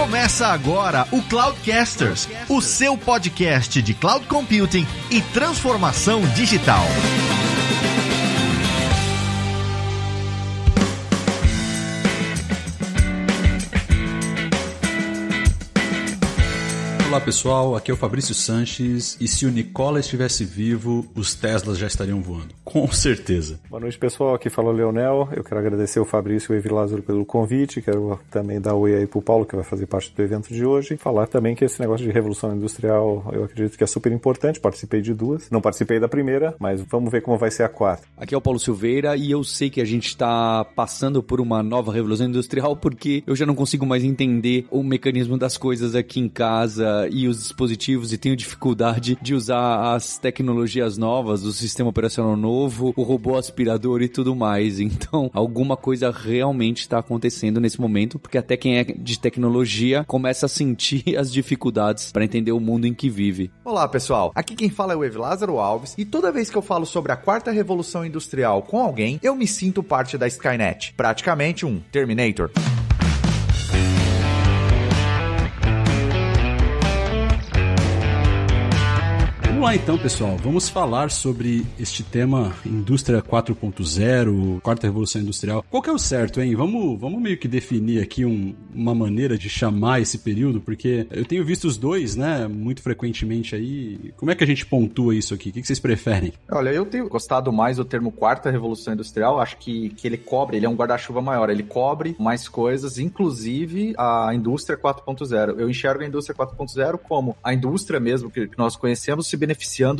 Começa agora o Cloudcasters, o seu podcast de cloud computing e transformação digital. Olá pessoal, aqui é o Fabrício Sanches e se o Nikola estivesse vivo, os Teslas já estariam voando, com certeza. Boa noite pessoal, aqui fala o Leonel, eu quero agradecer o Fabrício e o Evi Lázaro pelo convite, quero também dar oi aí pro Paulo que vai fazer parte do evento de hoje, falar também que esse negócio de revolução industrial eu acredito que é super importante, participei de duas, não participei da primeira, mas vamos ver como vai ser a quarta. Aqui é o Paulo Silveira e eu sei que a gente está passando por uma nova revolução industrial porque eu já não consigo mais entender o mecanismo das coisas aqui em casa e os dispositivos e tenho dificuldade de usar as tecnologias novas, o sistema operacional novo, o robô aspirador e tudo mais. Então, alguma coisa realmente está acontecendo nesse momento, porque até quem é de tecnologia começa a sentir as dificuldades para entender o mundo em que vive. Olá, pessoal. Aqui quem fala é o Evi Lázaro Alves e toda vez que eu falo sobre a quarta revolução industrial com alguém, eu me sinto parte da Skynet. Praticamente um Terminator. Vamos lá então, pessoal, vamos falar sobre este tema Indústria 4.0, Quarta Revolução Industrial. Qual que é o certo, hein? Vamos meio que definir aqui uma maneira de chamar esse período, porque eu tenho visto os dois, né, muito frequentemente aí. Como é que a gente pontua isso aqui? O que vocês preferem? Olha, eu tenho gostado mais do termo Quarta Revolução Industrial, acho que ele é um guarda-chuva maior, ele cobre mais coisas, inclusive a Indústria 4.0. Eu enxergo a Indústria 4.0 como a indústria mesmo que nós conhecemos se beneficiando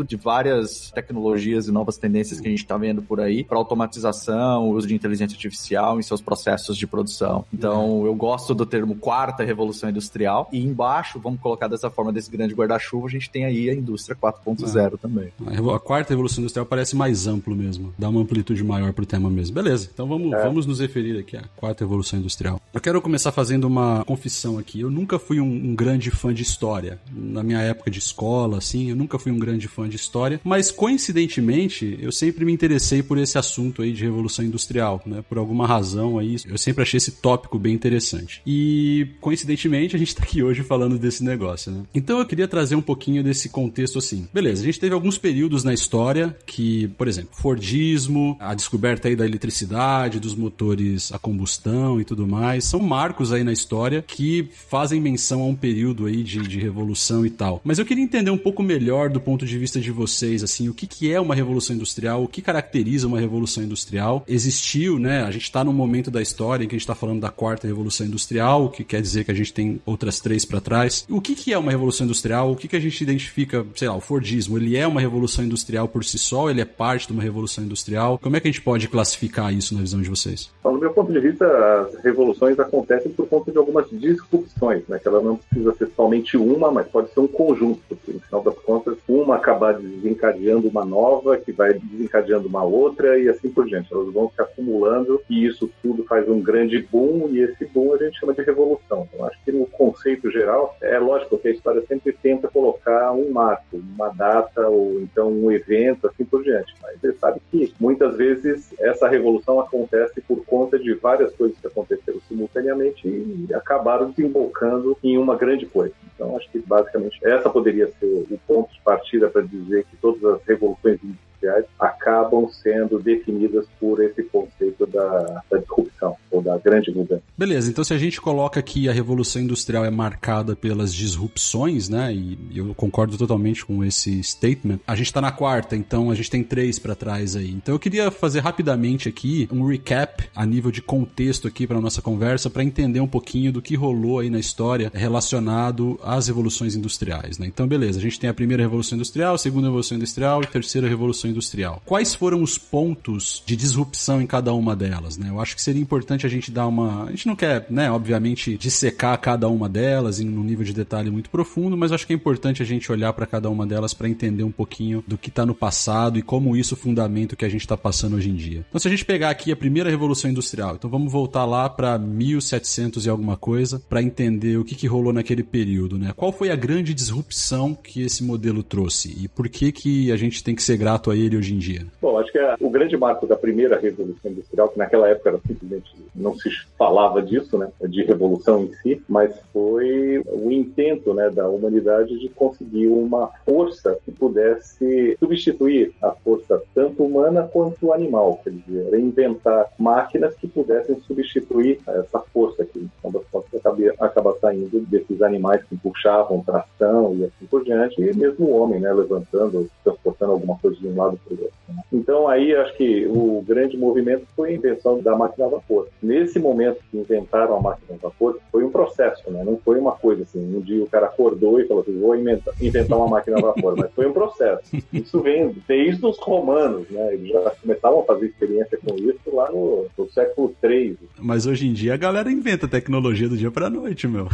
de várias tecnologias e novas tendências que a gente está vendo por aí, para automatização, uso de inteligência artificial em seus processos de produção. Então, eu gosto do termo quarta revolução industrial e embaixo, vamos colocar dessa forma, desse grande guarda-chuva, a gente tem aí a indústria 4.0 também. A quarta revolução industrial parece mais amplo mesmo, dá uma amplitude maior pro tema mesmo. Beleza, então vamos nos referir aqui à quarta revolução industrial. Eu quero começar fazendo uma confissão aqui. Eu nunca fui um grande fã de história. Na minha época de escola, assim, eu nunca fui um grande fã de história, mas coincidentemente eu sempre me interessei por esse assunto aí de revolução industrial, né? Por alguma razão aí, eu sempre achei esse tópico bem interessante. E coincidentemente a gente tá aqui hoje falando desse negócio, né? Então eu queria trazer um pouquinho desse contexto assim. Beleza, a gente teve alguns períodos na história que, por exemplo, Fordismo, a descoberta aí da eletricidade, dos motores a combustão e tudo mais, são marcos aí na história que fazem menção a um período aí de revolução e tal. Mas eu queria entender um pouco melhor do ponto de vista de vocês, assim, o que é uma revolução industrial, o que caracteriza uma revolução industrial. Existiu, né, a gente está num momento da história em que a gente está falando da quarta revolução industrial, o que quer dizer que a gente tem outras três para trás. O que é uma revolução industrial? O que a gente identifica, sei lá, o Fordismo, ele é uma revolução industrial por si só, ele é parte de uma revolução industrial? Como é que a gente pode classificar isso na visão de vocês? Então, do meu ponto de vista, as revoluções acontecem por conta de algumas disrupções, né, que ela não precisa ser somente uma, mas pode ser um conjunto, porque no final das contas, uma acabar desencadeando uma nova, que vai desencadeando uma outra e assim por diante. Elas vão se acumulando e isso tudo faz um grande boom e esse boom a gente chama de revolução. Então, acho que no conceito geral, é lógico que a história sempre tenta colocar um marco, uma data ou então um evento, assim por diante. Mas você sabe que muitas vezes essa revolução acontece por conta de várias coisas que aconteceram simultaneamente e acabaram desembocando em uma grande coisa. Então, acho que basicamente essa poderia ser o ponto de partida para dizer que todas as revoluções industriais acabam sendo definidas por esse conceito da disrupção ou da grande mudança. Beleza, então se a gente coloca que a Revolução Industrial é marcada pelas disrupções, né, e eu concordo totalmente com esse statement, a gente está na quarta, então a gente tem três para trás aí. Então eu queria fazer rapidamente aqui um recap a nível de contexto aqui para nossa conversa, para entender um pouquinho do que rolou aí na história relacionado às revoluções industriais, né? Então beleza, a gente tem a primeira Revolução Industrial, a segunda Revolução Industrial e a terceira Revolução Industrial. Quais foram os pontos de disrupção em cada uma delas, né? Eu acho que seria importante a gente dar uma... A gente não quer, né, obviamente, dissecar cada uma delas em um nível de detalhe muito profundo, mas acho que é importante a gente olhar para cada uma delas para entender um pouquinho do que está no passado e como isso fundamenta o que a gente está passando hoje em dia. Então, se a gente pegar aqui a primeira Revolução Industrial, então vamos voltar lá para 1700 e alguma coisa para entender o que rolou naquele período, né? Qual foi a grande disrupção que esse modelo trouxe e por que a gente tem que ser grato a ele ele hoje em dia? Bom, acho que o grande marco da primeira Revolução Industrial, que naquela época era simplesmente, não se falava disso, né, de revolução em si, mas foi o intento, né, da humanidade de conseguir uma força que pudesse substituir a força tanto humana quanto animal, quer dizer, era inventar máquinas que pudessem substituir essa força que, quando as forças acaba saindo desses animais que puxavam tração e assim por diante, e mesmo o homem, né, levantando, transportando alguma coisa de um lado para o outro. Né? Então aí acho que o grande movimento foi a invenção da máquina a vapor. Nesse momento que inventaram a máquina a vapor, foi um processo, né? Não foi uma coisa assim, um dia o cara acordou e falou assim, vou inventar uma máquina a vapor, mas foi um processo. Isso vem desde os romanos, né? Eles já começavam a fazer experiência com isso lá no século III. Mas hoje em dia a galera inventa tecnologia do dia pra noite, meu.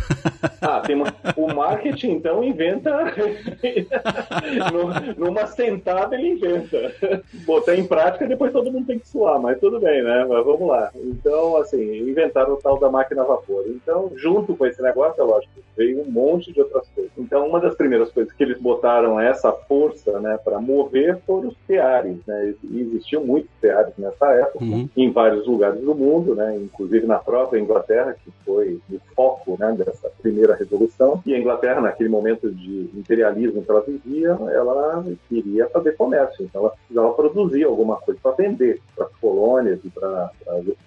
O marketing então inventa numa sentada ele inventa. Botar em prática, depois todo mundo tem que suar, mas tudo bem, né? Mas vamos lá. Então, assim, inventaram o tal da máquina a vapor. Então, junto com esse negócio, é lógico, veio um monte de outras coisas. Então, uma das primeiras coisas que eles botaram essa força, né, para mover foram os teares, né? E existiam muitos teares nessa época, em vários lugares do mundo, né? Inclusive na própria Inglaterra, que foi o foco, né, dessa primeira revolução. E a Inglaterra, naquele momento de imperialismo que ela vivia, ela queria fazer comércio. Então, ela precisava produzir alguma coisa para vender para as colônias e para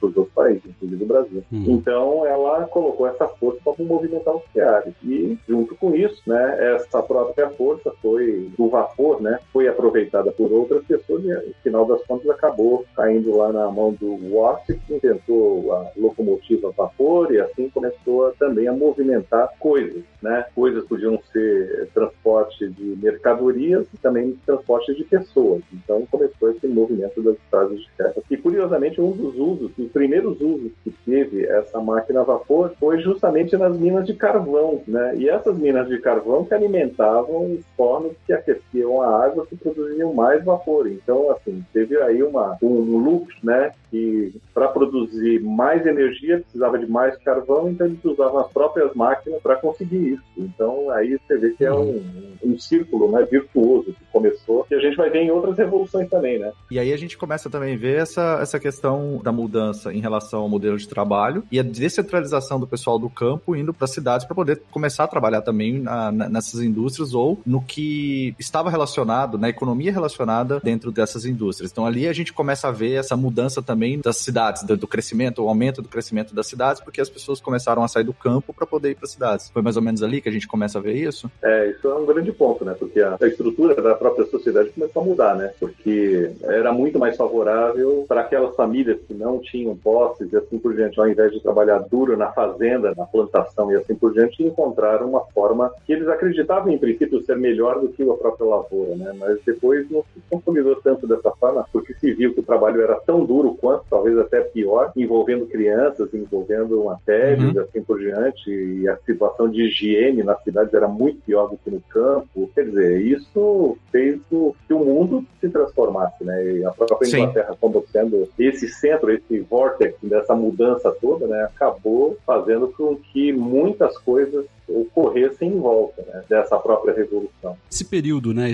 os outros países, inclusive o Brasil. Então, ela colocou essa força para movimentar os teares. E, junto com isso, né, essa própria força do vapor, né, foi aproveitada por outras pessoas e, no final das contas, acabou caindo lá na mão do Watt, que inventou a locomotiva a vapor e assim começou também a movimentar coisas, né? Coisas podiam ser transporte de mercadorias e também transporte de pessoas. Então, começou esse movimento das estradas de ferro. E, curiosamente, um dos primeiros usos que teve essa máquina a vapor foi justamente nas minas de carvão, né? E essas minas de carvão que alimentavam os fornos que aqueciam a água, que produziam mais vapor. Então, assim, teve aí um loop, né? Que para produzir mais energia precisava de mais carvão, então eles usavam as próprias máquinas para conseguir isso. Então, aí você vê que é um círculo, né, virtuoso que começou, que a gente vai ver em outras revoluções também, né? E aí a gente começa também a ver essa questão da mudança em relação ao modelo de trabalho e a descentralização do pessoal do campo indo para as cidades para poder começar a trabalhar também nessas indústrias ou no que estava relacionado, na economia relacionada dentro dessas indústrias. Então ali a gente começa a ver essa mudança também das cidades, do crescimento, o aumento do crescimento das cidades, porque as pessoas começaram a sair do campo para poder ir para as cidades. Foi mais ou menos ali que a gente começa a ver isso? Isso é um grande ponto, né? Porque a estrutura da própria sociedade começou a mudar, né? Porque era muito mais favorável para aquelas famílias que não tinham posses e assim por diante, ao invés de trabalhar duro na fazenda, na plantação e assim por diante, encontraram uma forma que eles acreditavam, em princípio, ser melhor do que a própria lavoura, né? Mas depois não se consolidou tanto dessa forma, porque se viu que o trabalho era tão duro quanto, talvez até pior, envolvendo crianças, envolvendo matérias, assim por diante, e a situação de higiene nas cidades era muito pior do que no campo. Quer dizer, isso fez que o mundo se transformasse, né? E a própria Inglaterra, como sendo esse centro, esse vórtice dessa mudança toda, né, acabou fazendo com que muitas coisas ocorressem em volta, né, dessa própria revolução. Esse período, né,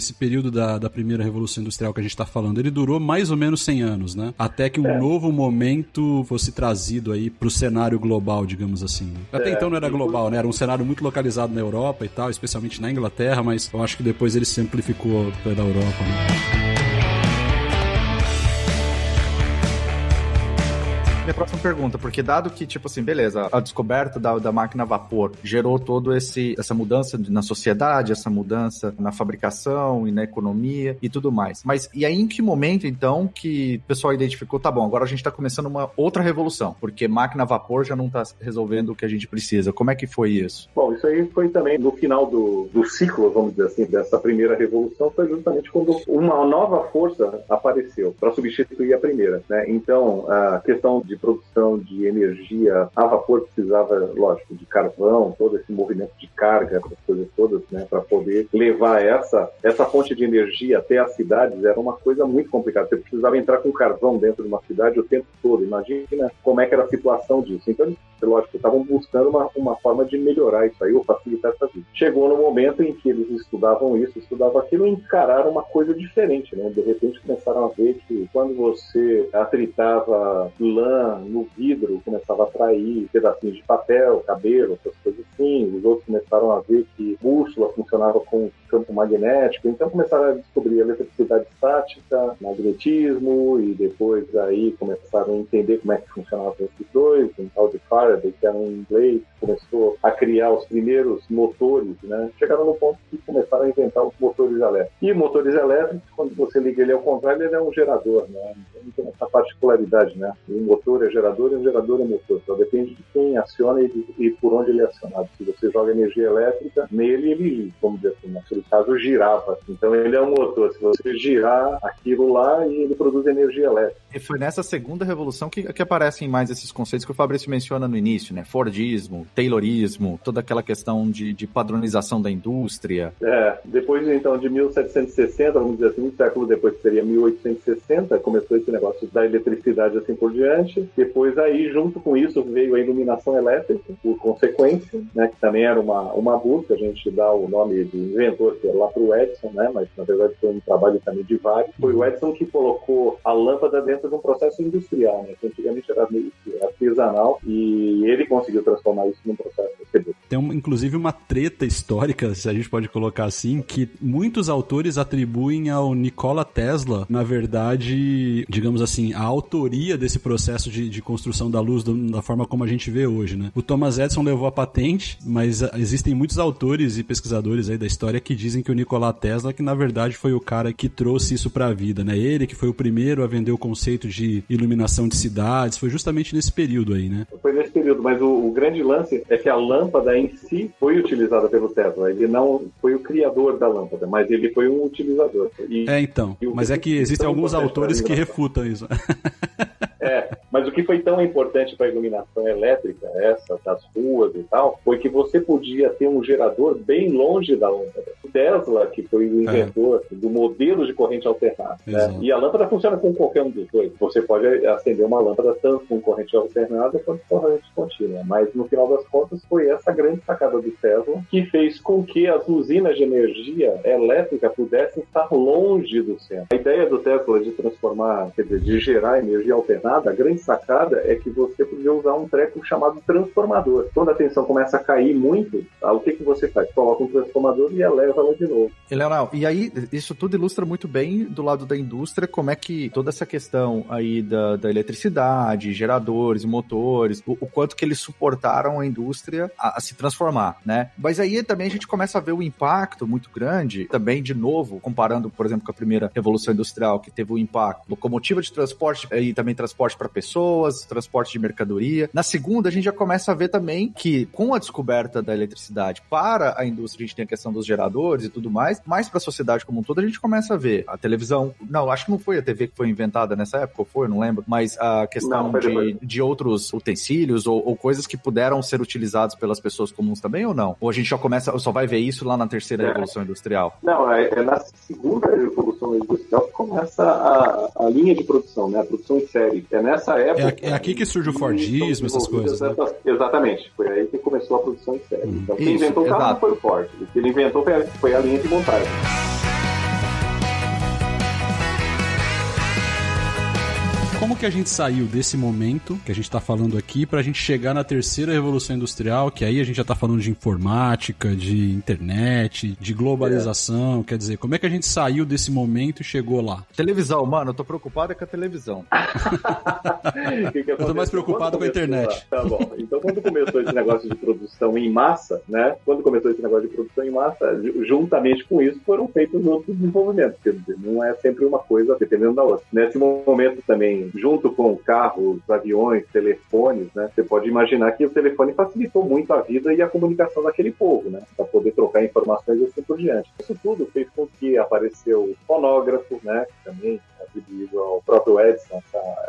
da primeira Revolução Industrial que a gente está falando, ele durou mais ou menos 100 anos, né? Até que um novo momento fosse trazido aí para o cenário global, digamos assim. Até então não era global, né? Era um cenário muito localizado na Europa e tal, especialmente na Inglaterra, mas eu acho que depois ele se amplificou pela Europa, né? Minha próxima pergunta, porque dado que, tipo assim, beleza, a descoberta da máquina a vapor gerou toda essa mudança na sociedade, essa mudança na fabricação e na economia e tudo mais. Mas e aí em que momento, então, que o pessoal identificou, tá bom, agora a gente tá começando uma outra revolução, porque máquina a vapor já não tá resolvendo o que a gente precisa. Como é que foi isso? Bom, isso aí foi também no final do ciclo, vamos dizer assim, dessa primeira revolução, foi justamente quando uma nova força apareceu para substituir a primeira, né? Então, a questão de produção de energia a vapor precisava, lógico, de carvão, todo esse movimento de carga, essas coisas todas, né, para poder levar essa fonte de energia até as cidades, era uma coisa muito complicada. Você precisava entrar com carvão dentro de uma cidade o tempo todo. Imagina como é que era a situação disso. Então, lógico, estavam buscando uma forma de melhorar isso aí, ou facilitar essa vida. Chegou no momento em que eles estudavam isso, estudavam aquilo e encararam uma coisa diferente, né? De repente começaram a ver que quando você atritava lã no vidro, começava a atrair pedacinhos de papel, cabelo, essas coisas assim. Os outros começaram a ver que bússola funcionava com campo magnético, então começaram a descobrir a eletricidade estática, magnetismo, e depois aí começaram a entender como é que funcionavam esses dois, um tal de Faraday, que era um inglês, começou a criar os primeiros motores, né? Chegaram no ponto que começaram a inventar os motores elétricos. E motores elétricos, quando você liga ele ao contrário, ele é um gerador, né? Então tem essa particularidade, né? Um motor é gerador e um gerador é motor. Então depende de quem aciona e por onde ele é acionado. Se você joga energia elétrica nele, ele, vamos dizer assim, naquele caso, girava. Então ele é um motor. Se você girar aquilo lá, ele produz energia elétrica. E foi nessa segunda revolução que aparecem mais esses conceitos que o Fabrício menciona no início, né? Fordismo, Taylorismo, toda aquela questão de padronização da indústria. Depois então de 1760, vamos dizer assim, um século depois, que seria 1860, começou esse negócio da eletricidade assim por diante. Depois aí, junto com isso, veio a iluminação elétrica, por consequência, né? Que também era uma busca. A gente dá o nome de inventor, que é lá para o Edison, né? Mas na verdade foi um trabalho também de vários. Foi o Edison que colocou a lâmpada dentro de um processo industrial, né? Que antigamente era meio artesanal, e ele conseguiu transformar isso num processo. Tem inclusive uma treta histórica, se a gente pode colocar assim, que muitos autores atribuem ao Nikola Tesla, na verdade, digamos assim, a autoria desse processo de construção da luz da forma como a gente vê hoje, né? O Thomas Edison levou a patente, mas existem muitos autores e pesquisadores aí da história que dizem que o Nikola Tesla, que na verdade foi o cara que trouxe isso pra vida, né? Ele que foi o primeiro a vender o conceito de iluminação de cidades, foi justamente nesse período aí, né? Foi nesse período, mas o grande lance é que a lâmpada em si foi utilizada pelo Tesla. Ele não foi o criador da lâmpada, mas ele foi um utilizador. Mas é que existem alguns autores que refutam isso. Mas o que foi tão importante para a iluminação elétrica, essa das ruas e tal, foi que você podia ter um gerador bem longe da lâmpada. O Tesla, que foi o inventor do modelo de corrente alternada, né? E a lâmpada funciona com qualquer um dos dois. Você pode acender uma lâmpada tanto com corrente alternada quanto com corrente contínua. Mas no final das contas foi essa grande sacada do Tesla que fez com que as usinas de energia elétrica pudessem estar longe do centro. A ideia do Tesla de transformar, quer dizer, de gerar energia alternada, a grande sacada é que você podia usar um treco chamado transformador. Quando a tensão começa a cair muito, o que você faz? Coloca um transformador e eleva ela de novo. Leonel, e aí isso tudo ilustra muito bem do lado da indústria como é que toda essa questão aí da eletricidade, geradores, motores, o quanto que eles suportaram a indústria a se transformar, né? Mas aí também a gente começa a ver o impacto muito grande, também de novo, comparando, por exemplo, com a primeira revolução industrial, que teve o impacto locomotiva de transporte e também transporte para pessoas, transporte de mercadoria. Na segunda, a gente já começa a ver também que, com a descoberta da eletricidade para a indústria, a gente tem a questão dos geradores e tudo mais, mas para a sociedade como um todo, a gente começa a ver a televisão. Não, acho que não foi a TV que foi inventada nessa época, ou foi, não lembro, mas a questão de outros utensílios ou coisas que puderam ser utilizados pelas pessoas comuns também, ou não? Ou a gente só vai ver isso lá na terceira revolução industrial? Não, é na segunda revolução industrial que começa a linha de produção, né? A produção em série. É nessa época... É aqui que surge o Fordismo, essas coisas, né? Exatamente. Foi aí que começou a produção em série. Então, quem inventou o carro não foi o Ford. O que ele inventou foi a linha de montagem. Como que a gente saiu desse momento que a gente está falando aqui para a gente chegar na terceira revolução industrial, que aí a gente já está falando de informática, de internet, de globalização, quer dizer, como é que a gente saiu desse momento e chegou lá? Televisão, mano, eu tô preocupado com a televisão. Eu tô mais preocupado com a internet. Tá bom, então quando começou esse negócio de produção em massa, né, juntamente com isso foram feitos outros desenvolvimentos, quer dizer, não é sempre uma coisa dependendo da outra. Nesse momento também Então, junto com carros, aviões, telefones, né? Você pode imaginar que o telefone facilitou muito a vida e a comunicação daquele povo, né? Para poder trocar informações e assim por diante. Isso tudo fez com que apareceu o fonógrafo, né? Que também atribuído ao próprio Edison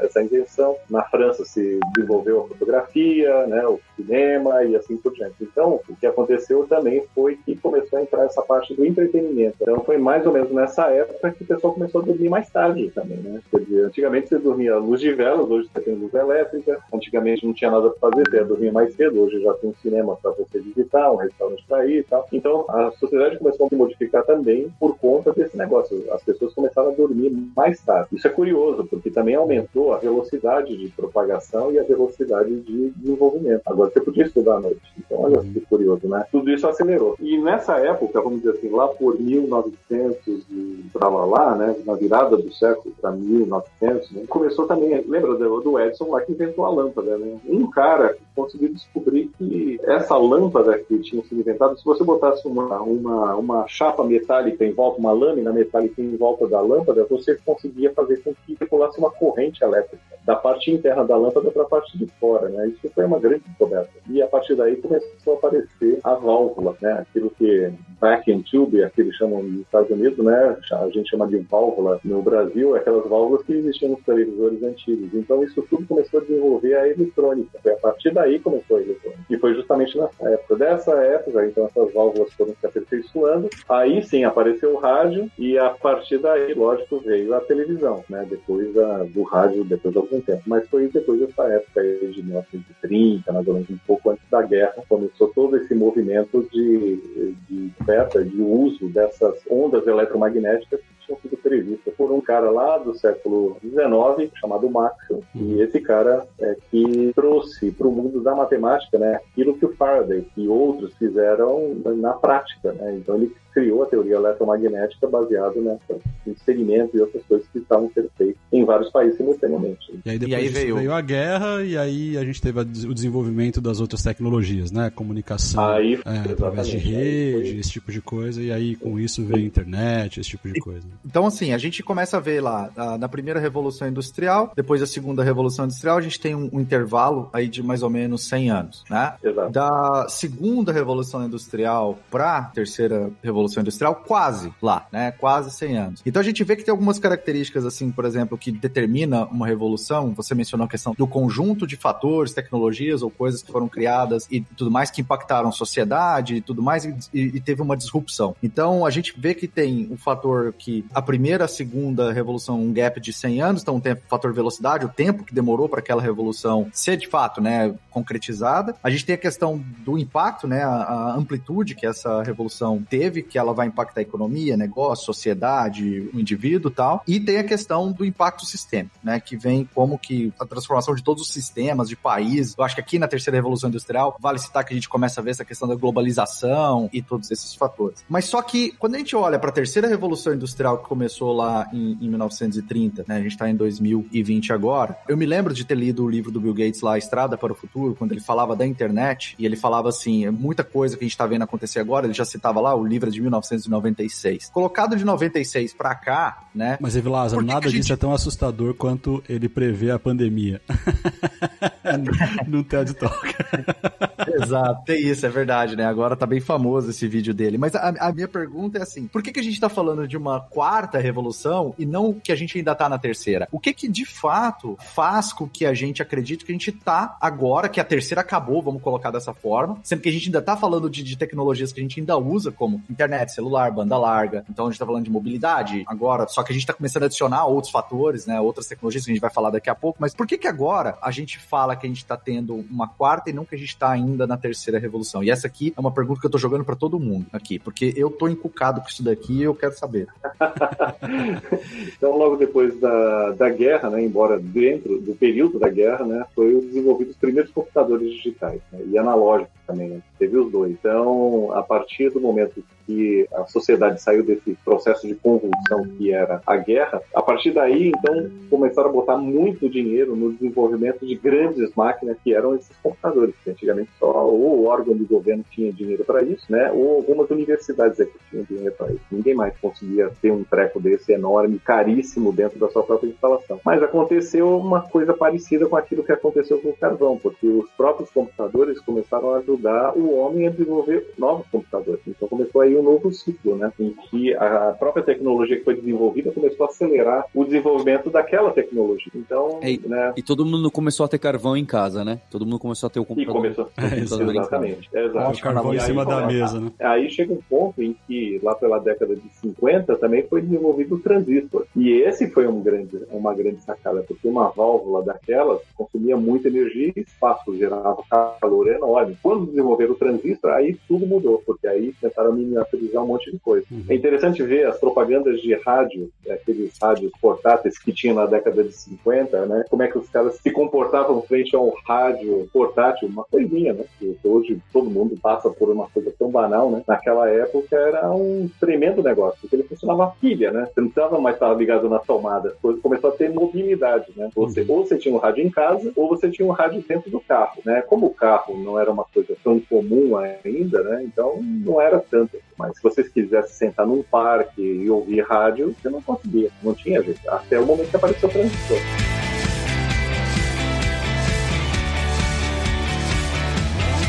essa invenção. Na França se desenvolveu a fotografia, né? O cinema e assim por diante. Então, o que aconteceu também foi que começou a entrar essa parte do entretenimento. Então, foi mais ou menos nessa época que o pessoal começou a dormir mais tarde também, né? Quer dizer, antigamente você dormia à luz de velas, hoje você tem luz elétrica. Antigamente não tinha nada para fazer, você ia dormir mais cedo, hoje já tem um cinema para você visitar, um restaurante para ir e tal. Então, a sociedade começou a se modificar também por conta desse negócio. As pessoas começaram a dormir mais tarde. Isso é curioso, porque também aumentou a velocidade de propagação e a velocidade de desenvolvimento. Agora, você podia estudar à noite. Então, olha que curioso, né? Tudo isso acelerou. E nessa época, vamos dizer assim, lá por 1900 e lá, né? Na virada do século para 1900, né? Começou também, lembra do Edison lá que inventou a lâmpada, né? Um cara conseguiu descobrir que essa lâmpada que tinha sido inventada, se você botasse uma chapa metálica em volta, uma lâmina metálica em volta da lâmpada, você conseguia fazer com que circulasse uma corrente elétrica da parte interna da lâmpada para a parte de fora, né? Isso foi uma grande descoberta. E a partir daí começou a aparecer a válvula, né? Aquilo que vacuum tube, aqueles chamam nos Estados Unidos, né? A gente chama de válvula no Brasil, aquelas válvulas que existiam nos televisores antigos. Então isso tudo começou a desenvolver a eletrônica. Foi a partir daí que começou a eletrônica. E foi justamente nessa época. Dessa época, então essas válvulas foram se aperfeiçoando. Aí sim apareceu o rádio e a partir daí, lógico, veio a televisão, né? Depois do rádio, depois de algum tempo. Mas foi depois dessa época aí de 1930, mais ou menos um pouco antes da guerra, começou todo esse movimento de uso dessas ondas eletromagnéticas que tinham sido previstas por um cara lá do século XIX, chamado Maxwell. E esse cara que trouxe para o mundo da matemática, né, aquilo que o Faraday e outros fizeram na prática, né? Então ele criou a teoria eletromagnética baseada em experimentos e outras coisas que estavam sendo feitas em vários países simultaneamente. E aí depois veio a guerra e aí a gente teve o desenvolvimento das outras tecnologias, né? Comunicação através de rede, esse tipo de coisa, e aí com isso veio a internet, esse tipo de coisa. Então assim, a gente começa a ver lá, na primeira Revolução Industrial, depois da segunda Revolução Industrial, a gente tem um intervalo aí de mais ou menos 100 anos, né? Exato. Da segunda Revolução Industrial para a terceira Revolução Industrial, quase lá, né? Quase 100 anos. Então a gente vê que tem algumas características, assim, por exemplo, que determina uma revolução. Você mencionou a questão do conjunto de fatores, tecnologias ou coisas que foram criadas e tudo mais que impactaram a sociedade e tudo mais e teve uma disrupção. Então a gente vê que tem um fator que a primeira, a segunda revolução, um gap de 100 anos, então tem o fator velocidade, o tempo que demorou para aquela revolução ser de fato, né, concretizada. A gente tem a questão do impacto, né, a amplitude que essa revolução teve, que ela vai impactar a economia, negócio, sociedade, o indivíduo e tal. E tem a questão do impacto sistêmico, né? Que vem como que a transformação de todos os sistemas, de país. Eu acho que aqui na terceira Revolução Industrial, vale citar que a gente começa a ver essa questão da globalização e todos esses fatores. Mas só que, quando a gente olha para a terceira Revolução Industrial, que começou lá em 1930, né? A gente está em 2020 agora. Eu me lembro de ter lido o livro do Bill Gates lá, Estrada para o Futuro, quando ele falava da internet, e ele falava assim, muita coisa que a gente está vendo acontecer agora, ele já citava lá, o livro de 1996. Colocado de 96 pra cá, né? Mas, Evilásaro, nada disso é tão assustador quanto ele prevê a pandemia. No TED Talk. Exato, tem isso, é verdade, né? Agora tá bem famoso esse vídeo dele. Mas a minha pergunta é assim, por que a gente tá falando de uma quarta revolução e não que a gente ainda tá na terceira? O que de fato faz com que a gente acredite que a gente tá agora, que a terceira acabou, vamos colocar dessa forma, sendo que a gente ainda tá falando de tecnologias que a gente ainda usa, como internet, celular, banda larga. Então a gente tá falando de mobilidade agora, só que a gente tá começando a adicionar outros fatores, né? Outras tecnologias que a gente vai falar daqui a pouco. Mas por que agora a gente fala que a gente tá tendo uma quarta e não que a gente tá ainda na terceira revolução? E essa aqui é uma pergunta que eu tô jogando pra todo mundo aqui, porque eu tô encucado com isso daqui e eu quero saber. Então, logo depois da guerra, né, embora dentro do período da guerra, né, foi desenvolvido os primeiros computadores digitais, né, e analógicos também, né, teve os dois. Então, a partir do momento que a sociedade saiu desse processo de convulsão que era a guerra, a partir daí, então, começaram a botar muito dinheiro no desenvolvimento de grandes máquinas que eram esses computadores, que antigamente só ou o órgão do governo tinha dinheiro para isso, né, ou algumas universidades que tinham dinheiro para isso. Ninguém mais conseguia ter um treco bloco desse enorme, caríssimo dentro da sua própria instalação. Mas aconteceu uma coisa parecida com aquilo que aconteceu com o carvão, porque os próprios computadores começaram a ajudar o homem a desenvolver novos computadores. Então começou aí um novo ciclo, né, em que a própria tecnologia que foi desenvolvida começou a acelerar o desenvolvimento daquela tecnologia. Então, né, e todo mundo começou a ter carvão em casa, né? Todo mundo começou a ter o computador. Exatamente. O carvão em cima da mesa, né? Aí chega um ponto em que, lá pela década de 50, também foi desenvolvido o transistor. E esse foi uma grande sacada, porque uma válvula daquelas consumia muita energia e espaço, gerava calor enorme. Quando desenvolveram o transistor, aí tudo mudou, porque aí tentaram miniaturizar um monte de coisa. É interessante ver as propagandas de rádio, aqueles rádios portáteis que tinha na década de 50, né? Como é que os caras se comportavam frente a um rádio portátil, uma coisinha, né? Que hoje todo mundo passa por uma coisa tão banal, né? Naquela época era um tremendo negócio, porque ele funcionava a pilha, né? Você não precisava mais estar ligado na tomada. A coisa começou a ter mobilidade, né? Ou você tinha um rádio em casa, ou você tinha um rádio dentro do carro, né? Como o carro não era uma coisa tão comum ainda, né? Então não era tanto. Mas se vocês quisessem sentar num parque e ouvir rádio, você não conseguia, não tinha jeito. Até o momento que apareceu o transistor.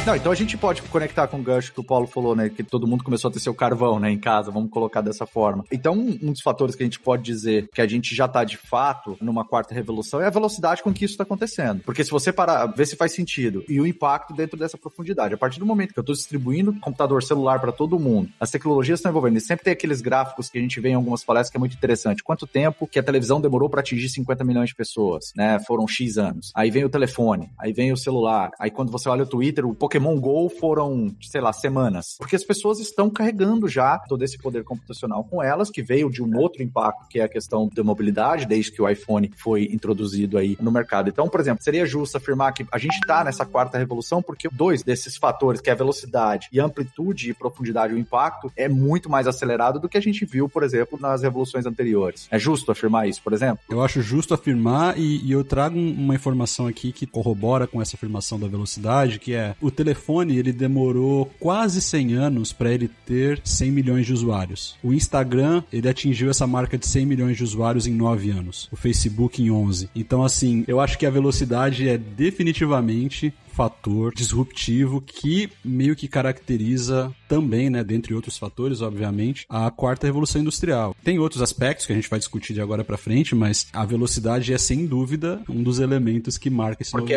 Não, então a gente pode conectar com o gancho que o Paulo falou, né? Que todo mundo começou a ter seu carvão, né? Em casa, vamos colocar dessa forma. Então, um dos fatores que a gente pode dizer que a gente já tá, de fato, numa quarta revolução é a velocidade com que isso tá acontecendo. Porque se você parar, ver se faz sentido, e o impacto dentro dessa profundidade. A partir do momento que eu tô distribuindo computador celular para todo mundo, as tecnologias estão envolvendo. E sempre tem aqueles gráficos que a gente vê em algumas palestras que é muito interessante. Quanto tempo que a televisão demorou para atingir 50 milhões de pessoas, né? Foram X anos. Aí vem o telefone, aí vem o celular. Aí quando você olha o Twitter, o Pokémon Go foram, sei lá, semanas. Porque as pessoas estão carregando já todo esse poder computacional com elas, que veio de um outro impacto, que é a questão da mobilidade, desde que o iPhone foi introduzido aí no mercado. Então, por exemplo, seria justo afirmar que a gente está nessa quarta revolução porque dois desses fatores, que é a velocidade e a amplitude e profundidade, o impacto, é muito mais acelerado do que a gente viu, por exemplo, nas revoluções anteriores. É justo afirmar isso, por exemplo? Eu acho justo afirmar e eu trago uma informação aqui que corrobora com essa afirmação da velocidade, que é o telefone, ele demorou quase 100 anos para ele ter 100 milhões de usuários. O Instagram, ele atingiu essa marca de 100 milhões de usuários em 9 anos. O Facebook em 11. Então, assim, eu acho que a velocidade é definitivamente fator disruptivo que meio que caracteriza também, né, dentre outros fatores, obviamente, a quarta revolução industrial. Tem outros aspectos que a gente vai discutir de agora para frente, mas a velocidade é, sem dúvida, um dos elementos que marca esse porque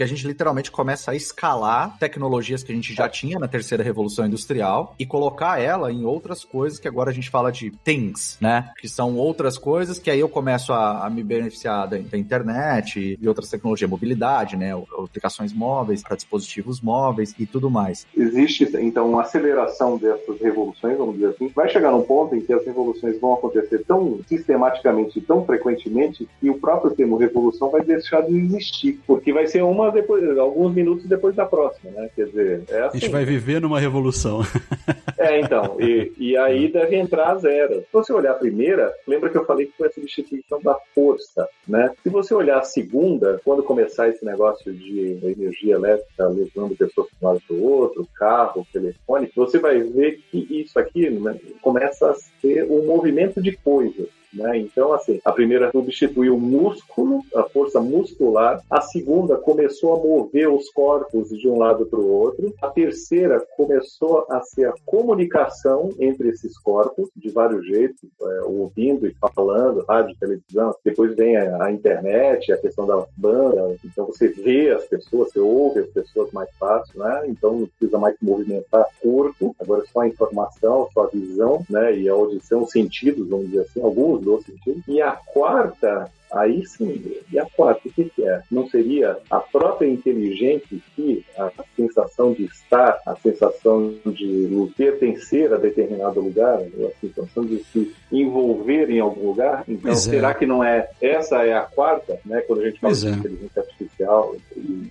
a gente literalmente começa a escalar tecnologias que a gente já tinha na terceira revolução industrial e colocar ela em outras coisas que agora a gente fala de things, né, que são outras coisas que aí eu começo a me beneficiar da internet e outras tecnologias, mobilidade, né, aplicações móveis, para dispositivos móveis e tudo mais. Existe, então, uma aceleração dessas revoluções, vamos dizer assim. Vai chegar num ponto em que as revoluções vão acontecer tão sistematicamente, tão frequentemente, que o próprio termo revolução vai deixar de existir, porque vai ser uma depois, alguns minutos depois da próxima, né? Quer dizer, é assim. A gente vai viver numa revolução. Então, e aí deve entrar as eras. Se você olhar a primeira, lembra que eu falei que foi a substituição da força, né? Se você olhar a segunda, quando começar esse negócio de energia elétrica levando pessoas de um lado para o outro, carro, telefone, você vai ver que isso aqui, né, começa a ser um movimento de coisas. Né? Então, assim, a primeira substituiu o músculo, a força muscular. A segunda começou a mover os corpos de um lado para o outro. A terceira começou a ser a comunicação entre esses corpos, de vários jeitos, ouvindo e falando, rádio, televisão. Depois vem a internet, a questão das bandas. Então, você vê as pessoas, você ouve as pessoas mais fácil, né? Então, não precisa mais movimentar o corpo. Agora, só a informação, só a visão, né? E a audição, sentidos, vamos dizer assim, alguns do sentido. E a quarta, aí sim, e a quarta, o que é? Não seria a própria inteligência que a sensação de estar, a sensação de pertencer a determinado lugar, a sensação de se envolver em algum lugar? Então, será que não é? Essa é a quarta, né? Quando a gente fala de inteligência artificial,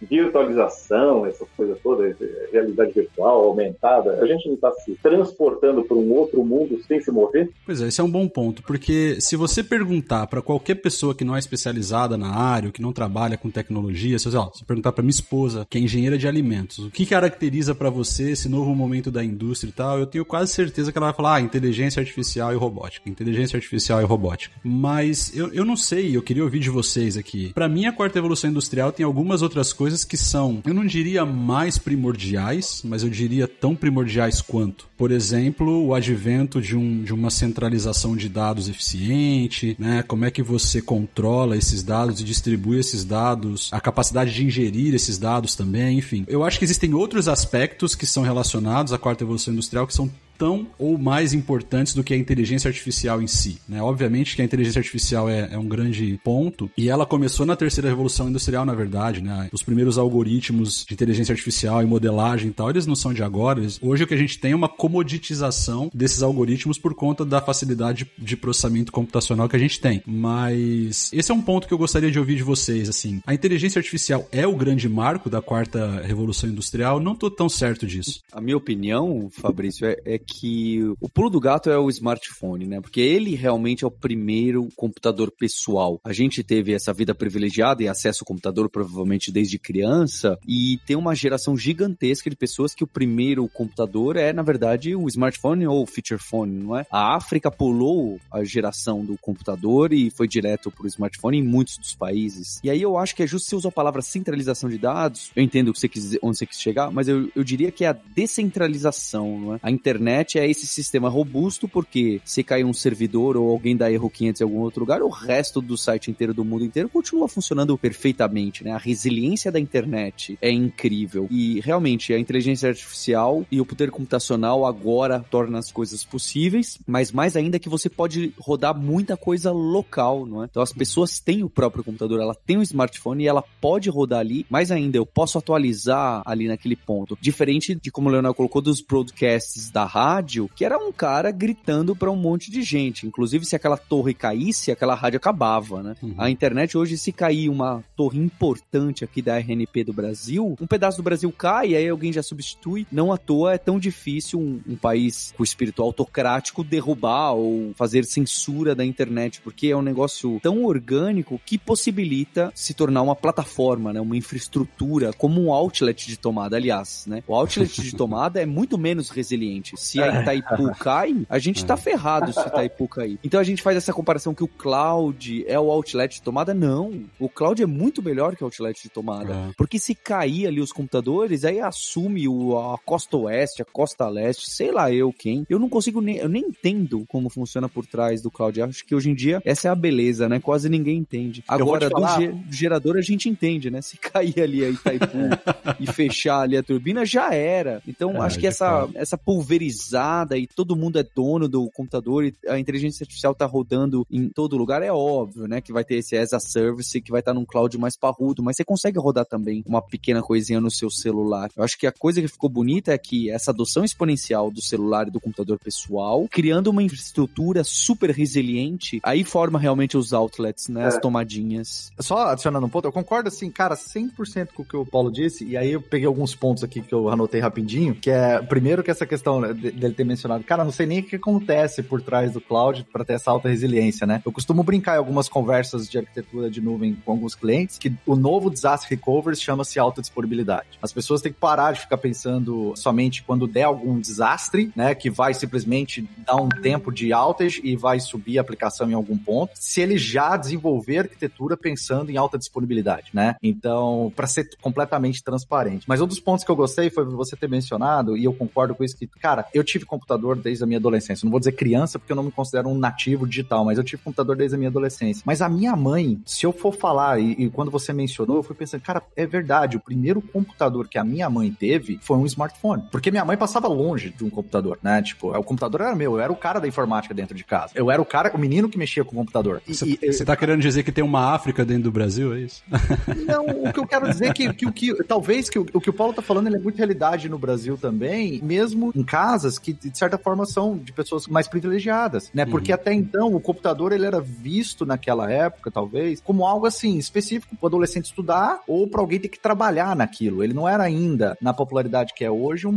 virtualização, essas coisas todas, realidade virtual, aumentada, a gente não está se transportando para um outro mundo sem se mover? Pois é, esse é um bom ponto, porque se você perguntar para qualquer pessoa que não é especializada na área, ou que não trabalha com tecnologia, se você perguntar para minha esposa, que é engenheira de alimentos, o que caracteriza para você esse novo momento da indústria e tal, eu tenho quase certeza que ela vai falar inteligência artificial e robótica. inteligência artificial e robótica. Mas eu não sei, eu queria ouvir de vocês aqui. Pra mim, a quarta revolução industrial tem algumas outras coisas que são, eu não diria mais primordiais, mas eu diria tão primordiais quanto. Por exemplo, o advento de uma centralização de dados eficiente, né? Como é que você controla esses dados e distribui esses dados, a capacidade de ingerir esses dados também, enfim. Eu acho que existem outros aspectos que são relacionados à quarta revolução industrial que são tão ou mais importantes do que a inteligência artificial em si, né? Obviamente que a inteligência artificial é um grande ponto, e ela começou na terceira revolução industrial, na verdade, né? Os primeiros algoritmos de inteligência artificial e modelagem e tal, eles não são de agora. Hoje o que a gente tem é uma comoditização desses algoritmos por conta da facilidade de processamento computacional que a gente tem. Mas esse é um ponto que eu gostaria de ouvir de vocês, assim. A inteligência artificial é o grande marco da quarta revolução industrial? Não tô tão certo disso. A minha opinião, Fabrício, é que o pulo do gato é o smartphone, né? Porque ele realmente é o primeiro computador pessoal. A gente teve essa vida privilegiada e acesso ao computador provavelmente desde criança, e tem uma geração gigantesca de pessoas que o primeiro computador é, na verdade, o smartphone ou o feature phone, não é? A África pulou a geração do computador e foi direto pro smartphone em muitos dos países. E aí eu acho que é justo você usar a palavra centralização de dados. Eu entendo onde você quis chegar, mas eu diria que é a descentralização, não é? A internet é esse sistema robusto, porque se cair um servidor ou alguém dá erro 500 em algum outro lugar, o resto do site inteiro, do mundo inteiro, continua funcionando perfeitamente, né? A resiliência da internet é incrível. E realmente a inteligência artificial e o poder computacional agora tornam as coisas possíveis, mas mais ainda que você pode rodar muita coisa local, não é? Então as pessoas têm o próprio computador, ela tem um smartphone e ela pode rodar ali. Mais ainda, eu posso atualizar ali naquele ponto. Diferente de como o Leonel colocou dos broadcasts da rádio, que era um cara gritando pra um monte de gente. Inclusive, se aquela torre caísse, aquela rádio acabava, né? A internet hoje, se cair uma torre importante aqui da RNP do Brasil, um pedaço do Brasil cai e aí alguém já substitui. Não à toa é tão difícil um país com espírito autocrático derrubar ou fazer censura da internet, porque é um negócio tão orgânico que possibilita se tornar uma plataforma, né? Uma infraestrutura, como um outlet de tomada, aliás, né? O outlet de tomada é muito menos resiliente. Se a Itaipu cai, a gente tá ferrado se a Itaipu cair. Então a gente faz essa comparação que o cloud é o outlet de tomada. Não. O cloud é muito melhor que o outlet de tomada. Porque se cair ali os computadores, aí assume a costa oeste, a costa leste, sei lá quem. Eu não consigo eu nem entendo como funciona por trás do cloud. Acho que hoje em dia essa é a beleza, né? Quase ninguém entende. Agora, do gerador a gente entende, né? Se cair ali a Itaipu e fechar ali a turbina, já era. Então acho que essa pulverizada e todo mundo é dono do computador e a inteligência artificial tá rodando em todo lugar, é óbvio, né? Que vai ter esse as a service que vai estar num cloud mais parrudo, mas você consegue rodar também uma pequena coisinha no seu celular. Eu acho que a coisa que ficou bonita é que essa adoção exponencial do celular e do computador pessoal, criando uma infraestrutura super resiliente, aí forma realmente os outlets, né? As tomadinhas. Só adicionando um ponto, eu concordo assim, cara, 100% com o que o Paulo disse, e aí eu peguei alguns pontos aqui que eu anotei rapidinho, que é, primeiro que essa questão dele ter mencionado, cara, não sei nem o que acontece por trás do cloud para ter essa alta resiliência, né? Eu costumo brincar em algumas conversas de arquitetura de nuvem com alguns clientes, que o novo disaster recovery chama-se alta disponibilidade. As pessoas têm que parar de ficar pensando somente quando der algum desastre, né, que vai simplesmente dar um tempo de outage e vai subir a aplicação em algum ponto, se ele já desenvolver arquitetura pensando em alta disponibilidade, né? Então, para ser completamente transparente. Mas um dos pontos que eu gostei foi você ter mencionado, e eu concordo com isso, que, cara, eu tive computador desde a minha adolescência. Não vou dizer criança, porque eu não me considero um nativo digital, mas eu tive computador desde a minha adolescência. Mas a minha mãe, se eu for falar, e quando você mencionou, eu fui pensando, cara, é verdade, o primeiro computador que a minha mãe teve foi um smartphone. Porque minha mãe passava longe de um computador, né? Tipo, o computador era meu, eu era o cara da informática dentro de casa. Eu era o menino que mexia com o computador. Você tá querendo dizer que tem uma África dentro do Brasil, é isso? Não, o que eu quero dizer é que talvez o que o Paulo tá falando, ele é muito realidade no Brasil também, mesmo em casas que, de certa forma, são de pessoas mais privilegiadas, né? Porque até então, o computador, ele era visto naquela época, talvez, como algo, assim, específico para o adolescente estudar ou para alguém ter que trabalhar naquilo. Ele não era ainda, na popularidade que é hoje,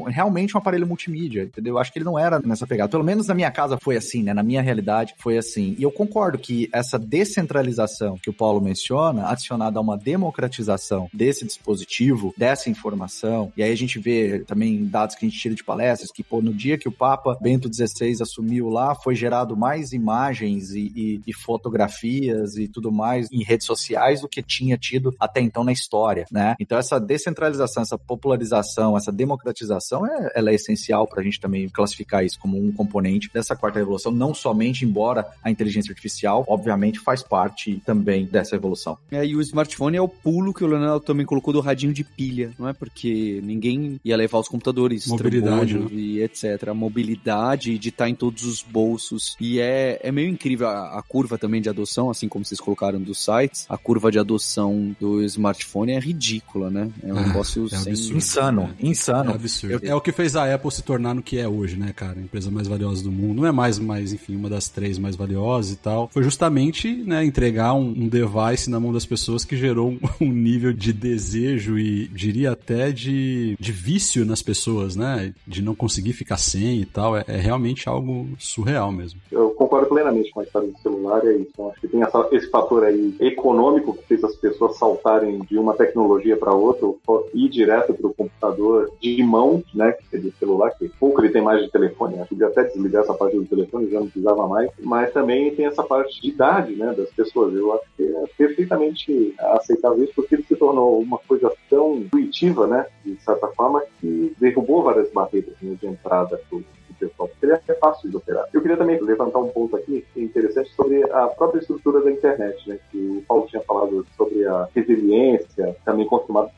realmente um aparelho multimídia, entendeu? Eu acho que ele não era nessa pegada. Pelo menos na minha casa foi assim, né? Na minha realidade foi assim. E eu concordo que essa descentralização que o Paulo menciona, adicionada a uma democratização desse dispositivo, dessa informação, e aí a gente vê também dados que a gente tira de palestras, que, no dia que o Papa Bento XVI assumiu lá, foi gerado mais imagens e fotografias e tudo mais em redes sociais do que tinha tido até então na história, né? Então essa descentralização, essa popularização, essa democratização, ela é essencial para a gente também classificar isso como um componente dessa quarta revolução, não somente, embora a inteligência artificial, obviamente, faz parte também dessa evolução. E o smartphone é o pulo que o Leonardo também colocou do radinho de pilha, não é? Porque ninguém ia levar os computadores, mobilidade, né? E etc. A mobilidade de estar em todos os bolsos. E é meio incrível a curva também de adoção, assim como vocês colocaram dos sites, a curva de adoção do smartphone é ridícula, né? É um negócio absurdo, insano. É absurdo. É o que fez a Apple se tornar no que é hoje, né, cara? A empresa mais valiosa do mundo. Não é mais, enfim, uma das 3 mais valiosas e tal. Foi justamente, né, entregar um device na mão das pessoas que gerou um nível de desejo e, diria até, de vício nas pessoas, né? De não conseguir ficar sem e tal. É realmente algo surreal mesmo. Eu concordo plenamente com a história do celular, é isso. Acho que tem esse fator aí econômico que fez as pessoas saltarem de uma tecnologia para outra, ou ir direto para o computador de mão, né, que seria o celular, que pouco ele tem mais de telefone. Acho que podia até desligar essa parte do telefone, já não precisava mais. Mas também tem essa parte de idade, né, das pessoas. Eu acho que é perfeitamente aceitável isso, porque ele se tornou uma coisa tão intuitiva, né, de certa forma, que derrubou várias barreiras, né, de entrada pro pessoal, porque ele é fácil de operar. Eu queria também levantar um ponto aqui interessante sobre a própria estrutura da internet, né, que o Paulo tinha falado sobre a resiliência, também confirmado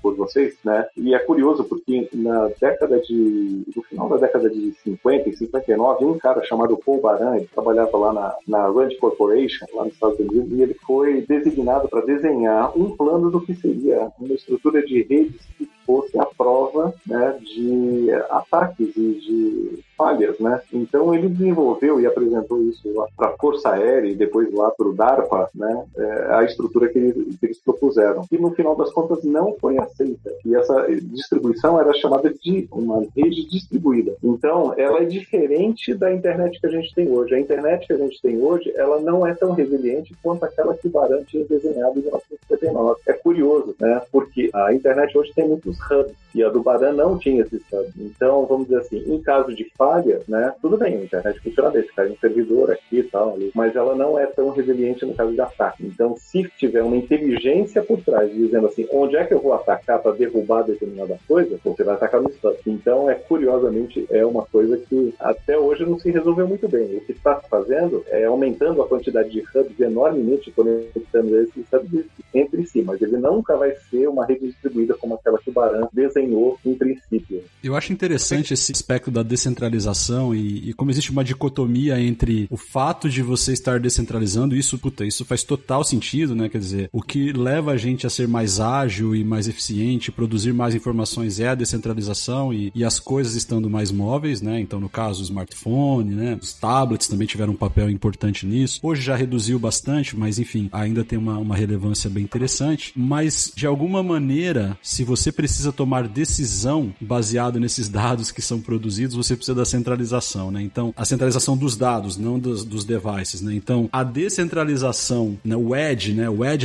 por vocês, né? E é curioso porque no final da década de 50 e 59, um cara chamado Paul Baran, ele trabalhava lá na Rand Corporation, lá nos Estados Unidos, e ele foi designado para desenhar um plano do que seria uma estrutura de redes que fosse a prova, né, de ataques e de falhas, né? Então ele desenvolveu e apresentou isso para a Força Aérea e depois lá para o DARPA, né, a estrutura que eles propuseram. E no final das contas não foi aceita. E essa distribuição era chamada de uma rede distribuída. Então ela é diferente da internet que a gente tem hoje. A internet que a gente tem hoje, ela não é tão resiliente quanto aquela que o Baran tinha desenhado em 1959. É curioso, né? Porque a internet hoje tem muitos hubs e a do Baran não tinha esses hubs. Então, vamos dizer assim, em caso de falha, né, tudo bem, a internet funciona bem, cai um servidor aqui e tal, ali, mas ela não é tão resiliente no caso de ataque. Então, se tiver uma inteligência por trás, dizendo assim, onde é que eu vou atacar para derrubar determinada coisa, você vai atacar no instante. Então, curiosamente, é uma coisa que até hoje não se resolveu muito bem. O que está se fazendo é aumentando a quantidade de hubs enormemente, conectando esses hubs entre si, mas ele nunca vai ser uma rede distribuída como aquela que o Baran desenhou em princípio. Eu acho interessante esse aspecto da descentralização e como existe uma dicotomia entre o fato de você estar descentralizando, isso faz total sentido, né? Quer dizer, o que leva a gente a ser mais ágil e mais eficiente, produzir mais informações é a descentralização e as coisas estando mais móveis, né? Então, no caso, o smartphone, né? Os tablets também tiveram um papel importante nisso. Hoje já reduziu bastante, mas enfim, ainda tem uma relevância bem interessante. Mas, de alguma maneira, se você precisa tomar decisão baseado nesses dados que são produzidos, você precisa da centralização, né? Então, a centralização dos dados, não dos devices, né? Então, a descentralização, né? O edge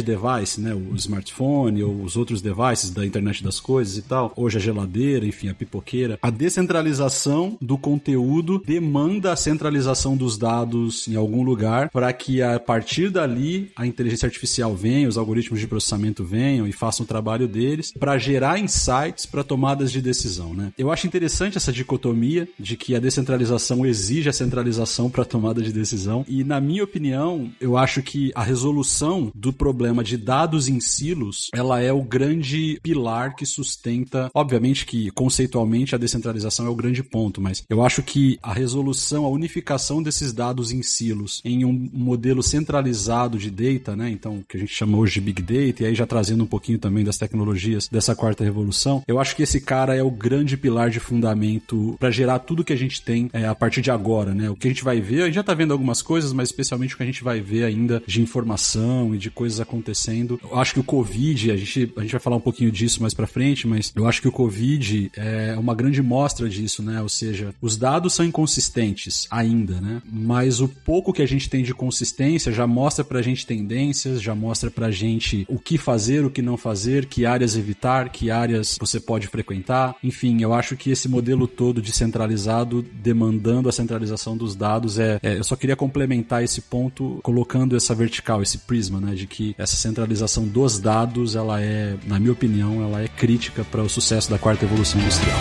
device, né? O smartphone ou os outros devices da internet das coisas e tal, hoje a geladeira, enfim, a pipoqueira. A descentralização do conteúdo demanda a centralização dos dados em algum lugar para que, a partir dali, a inteligência artificial venha, os algoritmos de processamento venham e façam o trabalho deles para gerar insights para tomadas de decisão, né? Eu acho interessante essa dicotomia de que a descentralização exige a centralização para tomada de decisão e, na minha opinião, eu acho que a resolução do problema de dados em silos, ela é o grande pilar que sustenta, obviamente que conceitualmente a descentralização é o grande ponto, mas eu acho que a resolução, a unificação desses dados em silos em um modelo centralizado de data, né? Então, que a gente chama hoje de Big Data, e aí já trazendo um pouquinho também das tecnologias dessa quarta revolução, eu acho que esse cara é o grande pilar de fundamento para gerar tudo que a gente tem a partir de agora, né? O que a gente vai ver, a gente já tá vendo algumas coisas, mas especialmente o que a gente vai ver ainda de informação e de coisas acontecendo. Eu acho que o Covid, a gente vai falar um pouquinho disso mais pra frente, mas eu acho que o Covid é uma grande mostra disso, né? Ou seja, os dados são inconsistentes ainda, né? Mas o pouco que a gente tem de consistência já mostra pra gente tendências, já mostra pra gente o que fazer, o que não fazer, que áreas evitar, que áreas você pode frequentar. Enfim, eu acho que esse modelo todo de centralizado demandando a centralização dos dados eu só queria complementar esse ponto colocando essa vertical, esse prisma, né? De que essa centralização dos dados, ela na minha opinião, ela é crítica para o sucesso da quarta evolução industrial.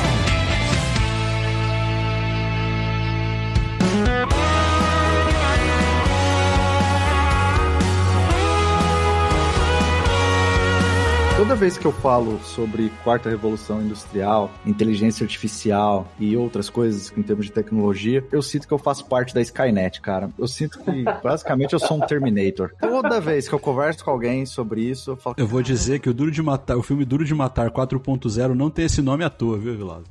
Toda vez que eu falo sobre quarta revolução industrial, inteligência artificial e outras coisas em termos de tecnologia, eu sinto que eu faço parte da Skynet, cara. Eu sinto que, basicamente, eu sou um Terminator. Toda vez que eu converso com alguém sobre isso, eu falo... Eu vou dizer que o filme Duro de Matar 4.0 não tem esse nome à toa, viu, Vilazo?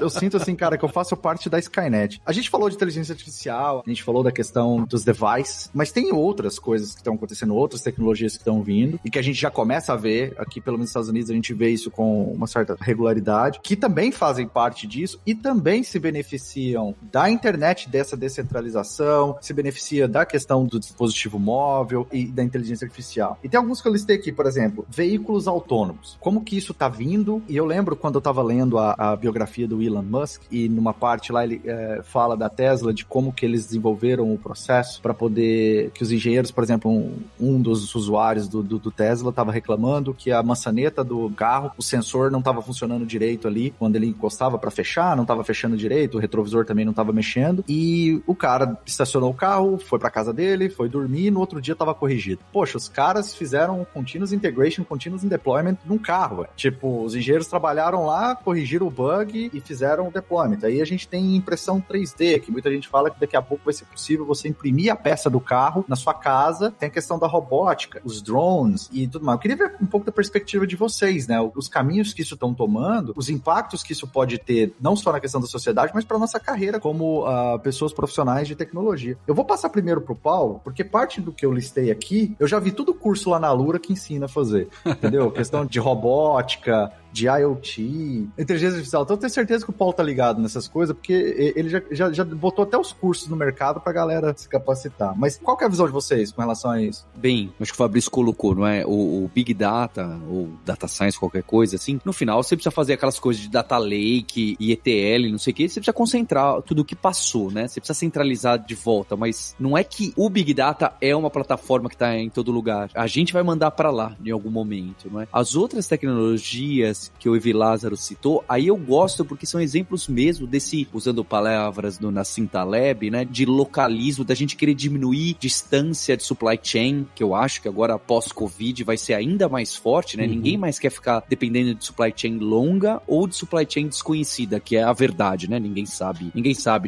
Eu sinto assim, cara, que eu faço parte da Skynet. A gente falou de inteligência artificial, a gente falou da questão dos devices, mas tem outras coisas que estão acontecendo, outras tecnologias que estão vindo e que a gente já começa a ver. Aqui, pelo menos nos Estados Unidos, a gente vê isso com uma certa regularidade, que também fazem parte disso e também se beneficiam da internet, dessa descentralização, se beneficia da questão do dispositivo móvel e da inteligência artificial. E tem alguns que eu listei aqui, por exemplo, veículos autônomos. Como que isso tá vindo? E eu lembro quando eu tava lendo a biografia do Elon Musk, e numa parte lá ele fala da Tesla, de como que eles desenvolveram o processo para poder, que os engenheiros, por exemplo, um dos usuários do Tesla estava reclamando que a maçaneta do carro, o sensor não estava funcionando direito ali, quando ele encostava para fechar, não estava fechando direito, o retrovisor também não estava mexendo, e o cara estacionou o carro, foi para casa dele, foi dormir, e no outro dia estava corrigido. Poxa, os caras fizeram continuous integration, continuous deployment num carro, véio. Tipo, os engenheiros trabalharam lá, corrigiram o bug e fizeram o deployment. Aí a gente tem impressão 3D, que muita gente fala que daqui a pouco vai ser possível você imprimir a peça do carro na sua casa. Tem a questão da robótica, os drones e tudo mais. Eu queria ver um pouco da perspectiva de vocês, né? Os caminhos que isso estão tomando, os impactos que isso pode ter, não só na questão da sociedade, mas para nossa carreira como pessoas profissionais de tecnologia. Eu vou passar primeiro pro Paulo, porque parte do que eu listei aqui, eu já vi todo o curso lá na Alura que ensina a fazer, entendeu? Questão de robótica, de IoT, inteligência artificial. Então eu tenho certeza que o Paulo tá ligado nessas coisas, porque ele já botou até os cursos no mercado pra galera se capacitar. Mas qual que é a visão de vocês com relação a isso? Bem, acho que o Fabrício colocou, não é? O Big Data, ou Data Science, qualquer coisa, assim, no final você precisa fazer aquelas coisas de Data Lake e ETL, não sei o que, você precisa concentrar tudo o que passou, né? Você precisa centralizar de volta, mas não é que o Big Data é uma plataforma que tá em todo lugar. A gente vai mandar pra lá em algum momento, não é? As outras tecnologias que o Evi Lázaro citou, aí eu gosto porque são exemplos mesmo desse, usando palavras do Nassim Taleb, né, de localismo, da gente querer diminuir distância de supply chain, que eu acho que agora pós-Covid vai ser ainda mais forte, né? Ninguém mais quer ficar dependendo de supply chain longa ou de supply chain desconhecida, que é a verdade, né? Ninguém sabe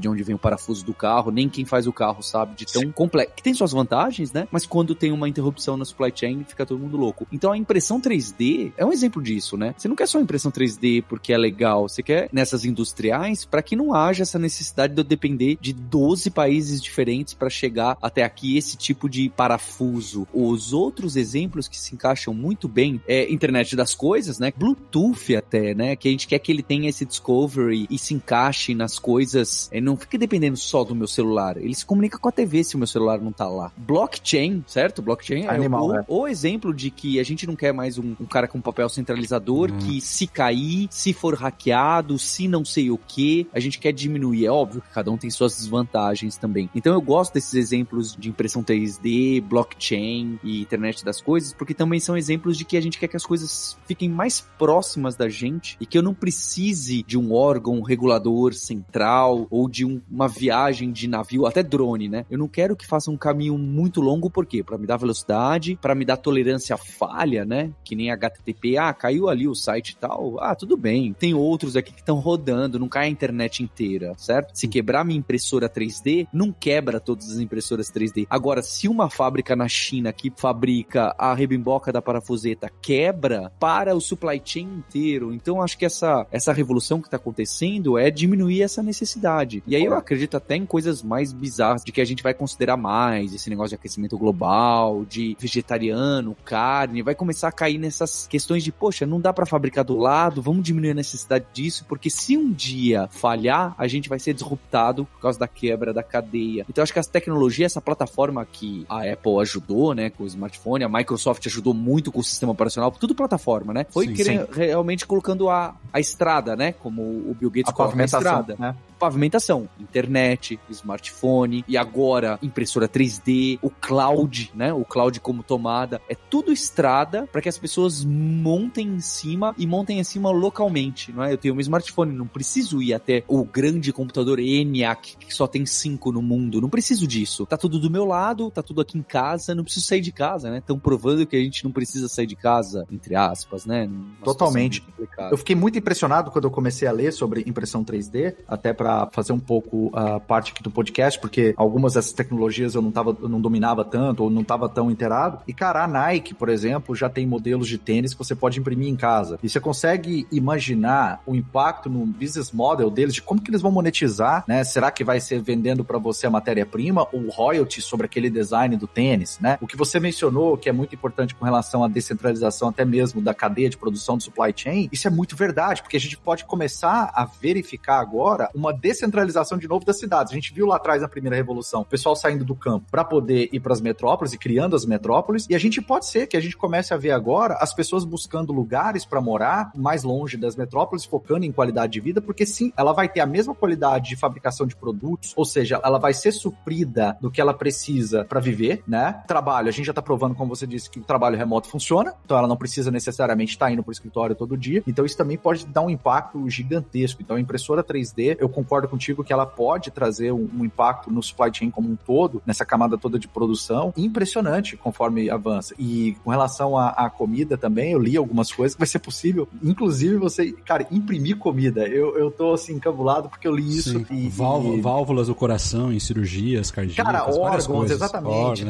de onde vem o parafuso do carro, nem quem faz o carro sabe, de tão complexo. Que tem suas vantagens, né? Mas quando tem uma interrupção na supply chain, fica todo mundo louco. Então a impressão 3D é um exemplo disso, né? Você não quer só impressão 3D porque é legal, você quer nessas industriais para que não haja essa necessidade de eu depender de 12 países diferentes para chegar até aqui esse tipo de parafuso. Os outros exemplos que se encaixam muito bem é internet das coisas, né? Bluetooth até, né? Que a gente quer que ele tenha esse discovery e se encaixe nas coisas, não fique dependendo só do meu celular, ele se comunica com a TV se o meu celular não tá lá. Blockchain, certo? Blockchain é o exemplo de que a gente não quer mais um cara com papel centralizador que se cair, se for hackeado, se não sei o que, a gente quer diminuir. É óbvio que cada um tem suas desvantagens também. Então eu gosto desses exemplos de impressão 3D, blockchain e internet das coisas, porque também são exemplos de que a gente quer que as coisas fiquem mais próximas da gente e que eu não precise de um órgão regulador central ou de uma viagem de navio, até drone, né? Eu não quero que faça um caminho muito longo, por quê? Para me dar velocidade, para me dar tolerância à falha, né? Que nem HTTP, caiu ali o site internet e tal, tudo bem. Tem outros aqui que estão rodando, não cai a internet inteira, certo? Se quebrar minha impressora 3D, não quebra todas as impressoras 3D. Agora, se uma fábrica na China que fabrica a rebimboca da parafuseta quebra, para o supply chain inteiro. Então, acho que essa revolução que está acontecendo é diminuir essa necessidade. E aí eu acredito até em coisas mais bizarras, de que a gente vai considerar mais esse negócio de aquecimento global, de vegetariano, carne, vai começar a cair nessas questões de, poxa, não dá para fabricar do lado, vamos diminuir a necessidade disso, porque se um dia falhar, a gente vai ser disruptado por causa da quebra da cadeia. Então, acho que essa tecnologia, essa plataforma que a Apple ajudou, né, com o smartphone, a Microsoft ajudou muito com o sistema operacional, tudo plataforma, né? Foi realmente colocando a estrada, né? Como o Bill Gates coloca a estrada. Né? Pavimentação, internet, smartphone e agora impressora 3D, o cloud, né? O cloud como tomada. É tudo estrada para que as pessoas montem em cima e montem em cima localmente, não é? Eu tenho um smartphone, não preciso ir até o grande computador ENIAC, que só tem 5 no mundo. Não preciso disso. Tá tudo do meu lado, tá tudo aqui em casa, não preciso sair de casa, né? Estão provando que a gente não precisa sair de casa, entre aspas, né? Totalmente. Eu fiquei muito impressionado quando eu comecei a ler sobre impressão 3D, até para fazer um pouco a parte aqui do podcast, porque algumas dessas tecnologias eu não dominava tanto, ou não estava tão inteirado. E, cara, a Nike, por exemplo, já tem modelos de tênis que você pode imprimir em casa. E você consegue imaginar o impacto no business model deles, de como que eles vão monetizar, né? Será que vai ser vendendo para você a matéria-prima ou royalty sobre aquele design do tênis, né? O que você mencionou, que é muito importante com relação à descentralização até mesmo da cadeia de produção do supply chain, isso é muito verdade, porque a gente pode começar a verificar agora uma descentralização de novo das cidades. A gente viu lá atrás na primeira revolução, o pessoal saindo do campo para poder ir para as metrópoles e criando as metrópoles, e a gente pode ser que a gente comece a ver agora as pessoas buscando lugares para morar mais longe das metrópoles, focando em qualidade de vida, porque sim, ela vai ter a mesma qualidade de fabricação de produtos, ou seja, ela vai ser suprida do que ela precisa para viver, né? Trabalho, a gente já está provando, como você disse, que o trabalho remoto funciona, então ela não precisa necessariamente estar indo para o escritório todo dia, então isso também pode dar um impacto gigantesco. Então a impressora 3D, eu concordo contigo que ela pode trazer um impacto no supply chain como um todo, nessa camada toda de produção, impressionante conforme avança. E com relação à comida também, eu li algumas coisas que vai ser possível, inclusive você, cara, imprimir comida. Eu tô assim, encabulado porque eu li isso. E válvulas do coração em cirurgias cardíacas. Cara, órgãos, exatamente.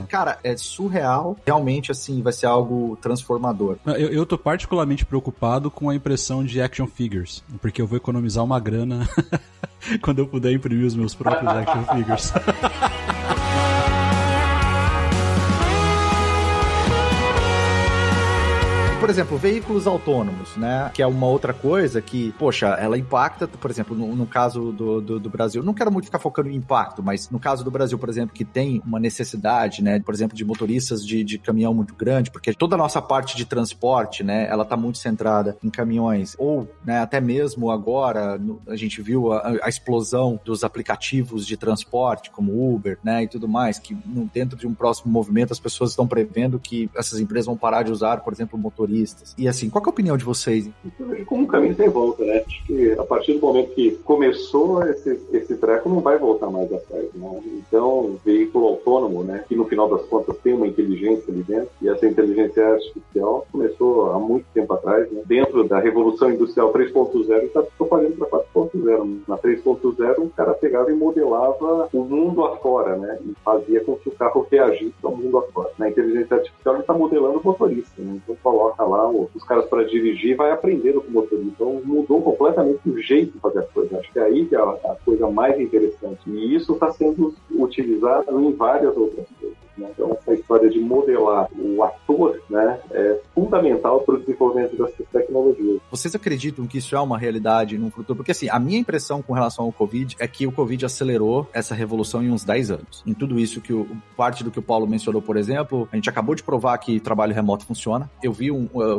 Cara, é surreal. Realmente, assim, vai ser algo transformador. Eu tô particularmente preocupado com a impressão de action figures, porque eu vou economizar uma grana quando eu puder imprimir os meus próprios action figures. Por exemplo, veículos autônomos, né? Que é uma outra coisa que, poxa, ela impacta, por exemplo, no caso do Brasil, não quero muito ficar focando em impacto, mas no caso do Brasil, por exemplo, que tem uma necessidade, né? Por exemplo, de motoristas de caminhão muito grande, porque toda a nossa parte de transporte, né? Ela tá muito centrada em caminhões, ou, né, até mesmo agora, a gente viu a explosão dos aplicativos de transporte, como Uber, né? E tudo mais, que dentro de um próximo movimento as pessoas estão prevendo que essas empresas vão parar de usar, por exemplo, motoristas. E assim, qual que é a opinião de vocês? Eu vejo como um caminho sem volta, né? Acho que a partir do momento que começou esse treco, não vai voltar mais atrás, né? Então, veículo autônomo, né? Que no final das contas tem uma inteligência ali dentro, e essa inteligência artificial começou há muito tempo atrás, né? Dentro da Revolução Industrial 3.0, está propagando para 4.0. Na 3.0, o cara pegava e modelava o mundo afora, né? E fazia com que o carro reagisse ao mundo afora. Na inteligência artificial, ele está modelando o motorista, né? Então, coloca lá os caras para dirigir, vai aprendendo com o motorista. Então mudou completamente o jeito de fazer as coisas. Acho que é aí que é a coisa mais interessante. E isso está sendo utilizado em várias outras coisas. Então, essa história de modelar o ator, né, é fundamental para o desenvolvimento dessas tecnologias. Vocês acreditam que isso é uma realidade no futuro? Porque, assim, a minha impressão com relação ao Covid é que o Covid acelerou essa revolução em uns 10 anos. Em tudo isso, parte do que o Paulo mencionou, por exemplo, a gente acabou de provar que trabalho remoto funciona. Eu vi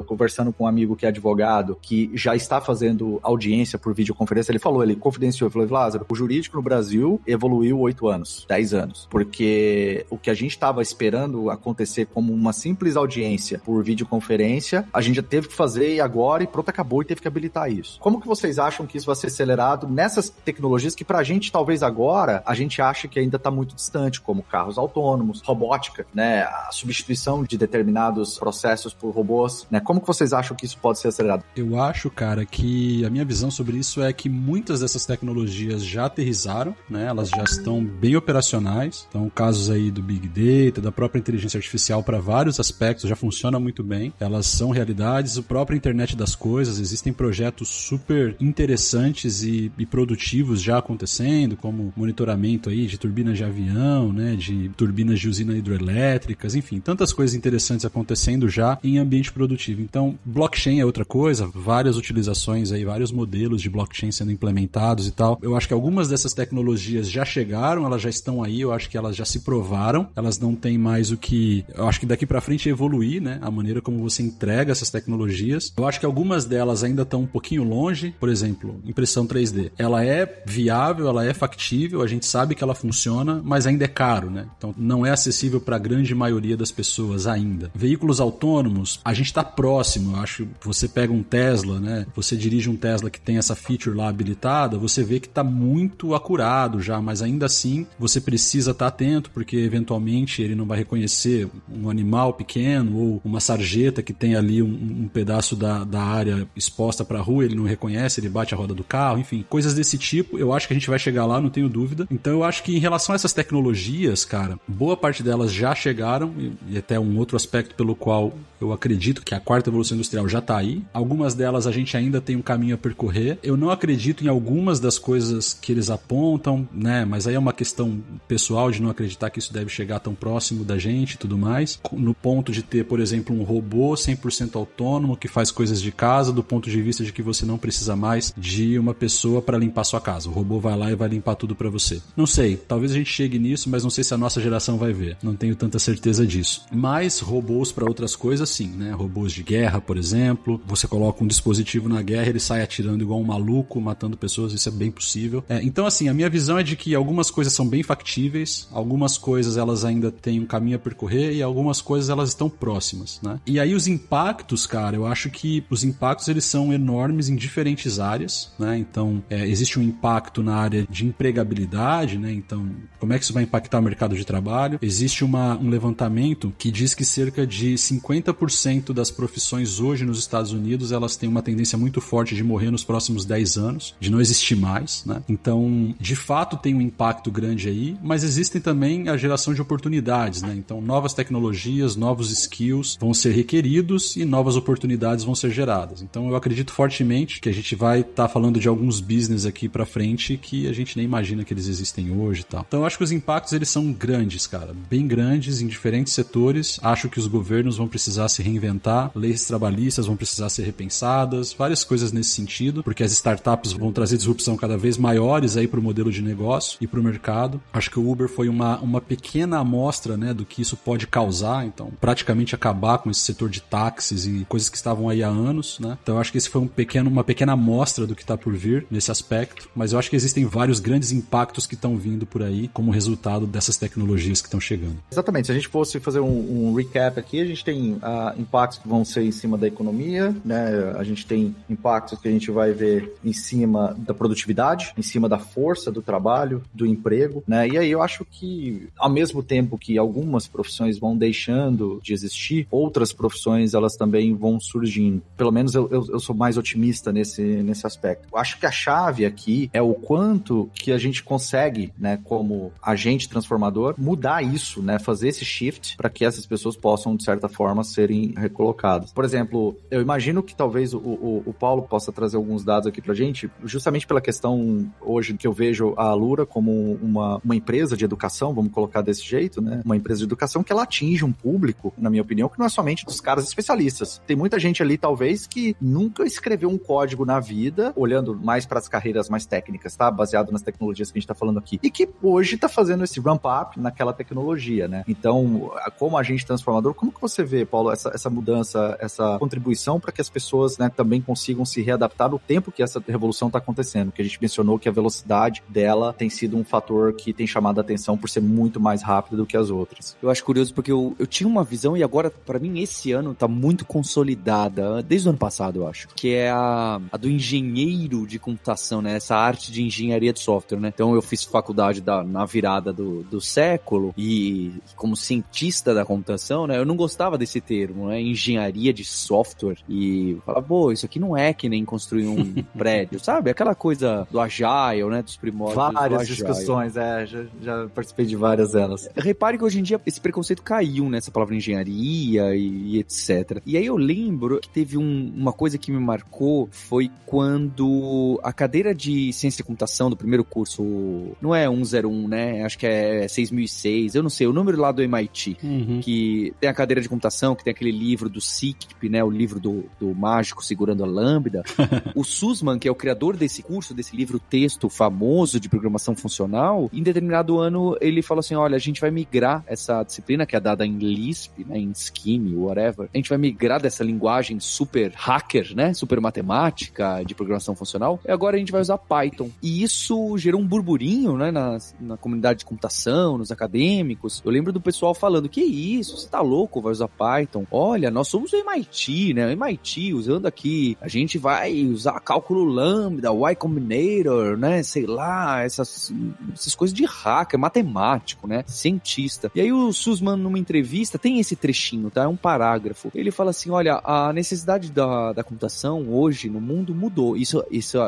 conversando com um amigo que é advogado, que já está fazendo audiência por videoconferência, ele confidenciou, ele falou, Lázaro, o jurídico no Brasil evoluiu 8 anos, 10 anos, porque o que a gente estava estava esperando acontecer como uma simples audiência por videoconferência, a gente já teve que fazer e agora, e pronto, acabou, e teve que habilitar isso. Como que vocês acham que isso vai ser acelerado nessas tecnologias que pra gente, talvez agora, a gente acha que ainda tá muito distante, como carros autônomos, robótica, né, a substituição de determinados processos por robôs, né? Como que vocês acham que isso pode ser acelerado? Eu acho, cara, que a minha visão sobre isso é que muitas dessas tecnologias já aterrizaram, né? Elas já estão bem operacionais. Então, casos aí do Big Data, da própria inteligência artificial para vários aspectos já funciona muito bem. Elas são realidades. O próprio Internet das Coisas, existem projetos super interessantes e produtivos já acontecendo, como monitoramento aí de turbinas de avião, né? De turbinas de usina hidroelétricas, enfim, tantas coisas interessantes acontecendo já em ambiente produtivo. Então, blockchain é outra coisa, várias utilizações aí, vários modelos de blockchain sendo implementados e tal. Eu acho que algumas dessas tecnologias já chegaram, elas já estão aí, eu acho que elas já se provaram, elas não têm mais o que... Eu acho que daqui pra frente é evoluir, né? A maneira como você entrega essas tecnologias. Eu acho que algumas delas ainda estão um pouquinho longe, por exemplo, impressão 3D. Ela é viável, ela é factível, a gente sabe que ela funciona, mas ainda é caro, né? Então não é acessível para a grande maioria das pessoas ainda. Veículos autônomos, a gente está próximo, eu acho que você pega um Tesla, né? Você dirige um Tesla que tem essa feature lá habilitada, você vê que está muito acurado já, mas ainda assim você precisa estar atento, porque eventualmente ele não vai reconhecer um animal pequeno ou uma sarjeta que tem ali um pedaço da área exposta para a rua, ele não reconhece, ele bate a roda do carro, enfim, coisas desse tipo. Eu acho que a gente vai chegar lá, não tenho dúvida. Então eu acho que em relação a essas tecnologias, cara, boa parte delas já chegaram, e até um outro aspecto pelo qual eu acredito que a quarta evolução industrial já está aí. Algumas delas a gente ainda tem um caminho a percorrer. Eu não acredito em algumas das coisas que eles apontam, né? Mas aí é uma questão pessoal de não acreditar que isso deve chegar tão próximo da gente e tudo mais. No ponto de ter, por exemplo, um robô 100% autônomo que faz coisas de casa, do ponto de vista de que você não precisa mais de uma pessoa para limpar sua casa. O robô vai lá e vai limpar tudo para você. Não sei, talvez a gente chegue nisso, mas não sei se a nossa geração vai ver. Não tenho tanta certeza disso. Mas robôs para outras coisas, sim, né? Robôs de guerra, por exemplo. Você coloca um dispositivo na guerra, ele sai atirando igual um maluco, matando pessoas, isso é bem possível. Então, assim, a minha visão é de que algumas coisas são bem factíveis, algumas coisas elas ainda têm um caminho a percorrer e algumas coisas elas estão próximas, né? E aí os impactos, cara, eu acho que os impactos eles são enormes em diferentes áreas, né? Então, existe um impacto na área de empregabilidade, né? Então, como é que isso vai impactar o mercado de trabalho? Existe um levantamento que diz que cerca de 50% das profissões hoje nos Estados Unidos, elas têm uma tendência muito forte de morrer nos próximos 10 anos, de não existir mais, né? Então, de fato, tem um impacto grande aí, mas existem também a geração de oportunidades, né? Então, novas tecnologias, novos skills vão ser requeridos e novas oportunidades vão ser geradas. Então, eu acredito fortemente que a gente vai estar falando de alguns business aqui pra frente que a gente nem imagina que eles existem hoje e tal. Então, eu acho que os impactos, eles são grandes, cara. Bem grandes em diferentes setores. Acho que os governos vão precisar se reinventar, leis trabalhistas vão precisar ser repensadas, várias coisas nesse sentido, porque as startups vão trazer disrupção cada vez maiores aí pro modelo de negócio e pro mercado. Acho que o Uber foi uma pequena amostra, né, do que isso pode causar. Então, praticamente acabar com esse setor de táxis e coisas que estavam aí há anos, né? Então, eu acho que esse foi uma pequena amostra do que está por vir nesse aspecto, mas eu acho que existem vários grandes impactos que estão vindo por aí como resultado dessas tecnologias que estão chegando. Exatamente, se a gente fosse fazer um recap aqui, a gente tem impactos que vão ser em cima da economia, né? A gente tem impactos que a gente vai ver em cima da produtividade, em cima da força do trabalho, do emprego, né? E aí eu acho que, ao mesmo tempo que algumas profissões vão deixando de existir, outras profissões, elas também vão surgindo. Pelo menos eu sou mais otimista nesse aspecto. Eu acho que a chave aqui é o quanto que a gente consegue, né, como agente transformador, mudar isso, né? Fazer esse shift para que essas pessoas possam, de certa forma, serem recolocadas. Por exemplo, eu imagino que talvez o Paulo possa trazer alguns dados aqui pra gente, justamente pela questão hoje que eu vejo a Alura como uma empresa de educação, vamos colocar desse jeito, né? Uma empresa de educação que ela atinge um público, na minha opinião, que não é somente dos caras especialistas. Tem muita gente ali, talvez, que nunca escreveu um código na vida, olhando mais para as carreiras mais técnicas, tá? Baseado nas tecnologias que a gente tá falando aqui. E que hoje tá fazendo esse ramp-up naquela tecnologia, né? Então, como agente transformador, como que você vê, Paulo, essa mudança, essa contribuição para que as pessoas, né, também consigam se readaptar no tempo que essa revolução está acontecendo, que a gente mencionou que a velocidade dela tem sido um fator que tem chamado a atenção por ser muito mais rápido do que as outras. Eu acho curioso porque eu tinha uma visão e agora, para mim, esse ano tá muito consolidada, desde o ano passado, eu acho, que é a do engenheiro de computação, né, essa arte de engenharia de software, né. Então eu fiz faculdade na virada do século e como cientista da computação, né, eu não gostava desse termo, né, engenharia de software, e falava, pô, isso aqui não é que nem construir um prédio, sabe? Aquela coisa do Agile, né, dos primórdios várias discussões, já participei de várias delas. Repare que hoje em dia esse preconceito caiu nessa palavra engenharia e etc. E aí eu lembro que teve uma coisa que me marcou, foi quando a cadeira de ciência de computação do primeiro curso, não é 101, né? Acho que é 6006, eu não sei, o número lá do MIT, que tem a cadeira de computação, que tem aquele livro do SICP, né? O livro do mágico segurando a lambda. O Sussman, que é o criador desse curso, desse livro-texto famoso de programação funcional, em determinado ano ele falou assim, olha, a gente vai migrar essa disciplina, que é dada em Lisp, né, em Scheme, whatever, a gente vai migrar dessa linguagem super hacker, né, super matemática de programação funcional, e agora a gente vai usar Python. E isso gerou um burburinho, né, na comunidade de computação, nos acadêmicos. Eu lembro do pessoal falando, que isso, você tá louco, vai usar Python? Olha, nós somos o MIT, né, o MIT usando aqui, a gente vai usar cálculo lambda, Y Combinator, né, sei lá, essas coisas de hacker, matemático, né, cientista. E aí o Sussman, numa entrevista, tem esse trechinho, tá, é um parágrafo. Ele fala assim, olha, a necessidade da computação hoje no mundo mudou. Isso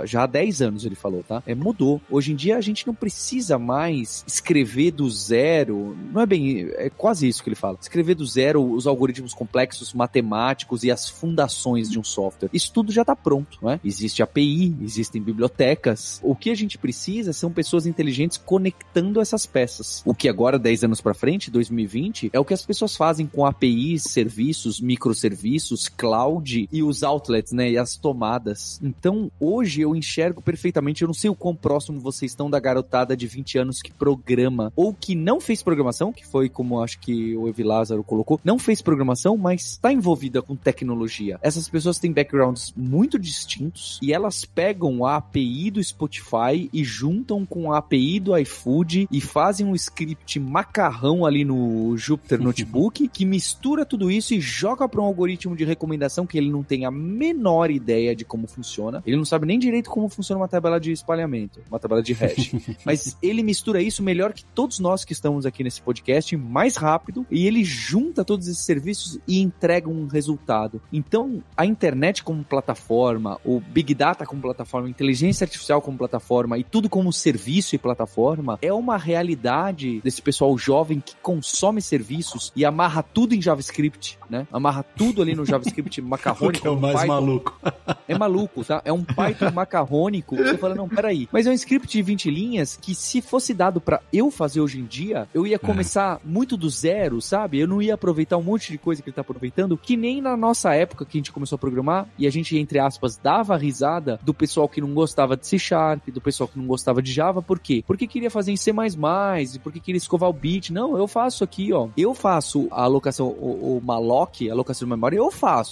já há 10 anos ele falou, tá? Mudou. Hoje em dia a gente não precisa mais escrever do zero, não é bem, é quase isso que ele fala. Escrever do zero os algoritmos complexos matemáticos e as fundações de um software. Isso tudo já tá pronto, né? Existe API, existem bibliotecas. O que a gente precisa são pessoas inteligentes conectando essas peças. O que agora, 10 anos pra frente, 2020, é o que as pessoas fazem com APIs, serviços, microserviços, cloud e os outlets, né? E as tomadas. Então, hoje eu enxergo perfeitamente, eu não sei o quão próximo vocês estão da garotada de 20 anos que programa, ou que não fez programação, que foi como acho que o Evi Lázaro colocou, não fez programação, mas está envolvida com tecnologia. Essas pessoas têm backgrounds muito distintos e elas pegam a API do Spotify e juntam com a API do iFood e fazem um script macarrão ali no Jupyter Notebook que mistura tudo isso e joga para um algoritmo de recomendação que ele não tem a menor ideia de como funciona. Ele não sabe nem direito como funciona uma tabela de espalhamento, uma tabela de hash. Mas ele mistura isso melhor que todos nós que estamos aqui nesse podcast, mais rápido, e ele junta todos esses serviços e entrega um resultado. Então, a internet como plataforma, o Big Data como plataforma, a inteligência artificial como plataforma e tudo como serviço e plataforma é uma realidade desse pessoal jovem que consome serviços e amarra tudo em JavaScript, né? Amarra tudo ali no JavaScript macarrônico. Que é o mais Python. Maluco. É maluco, tá? É um Python macarrônico. Você fala, não, peraí. Mas é um script de 20 linhas que se fosse dado pra eu fazer hoje em dia, eu ia começar muito do zero, sabe? Eu não ia aproveitar um monte de coisa que ele tá aproveitando, que nem na nossa época que a gente começou a programar e a gente, entre aspas, dava risada do pessoal que não gostava de C#, do pessoal que não gostava de Java. Por quê? Porque queria fazer em C++, e porque queria escovar o bit. Não, eu faço aqui, ó. Eu faço a alocação, o malloc, a alocação de memória,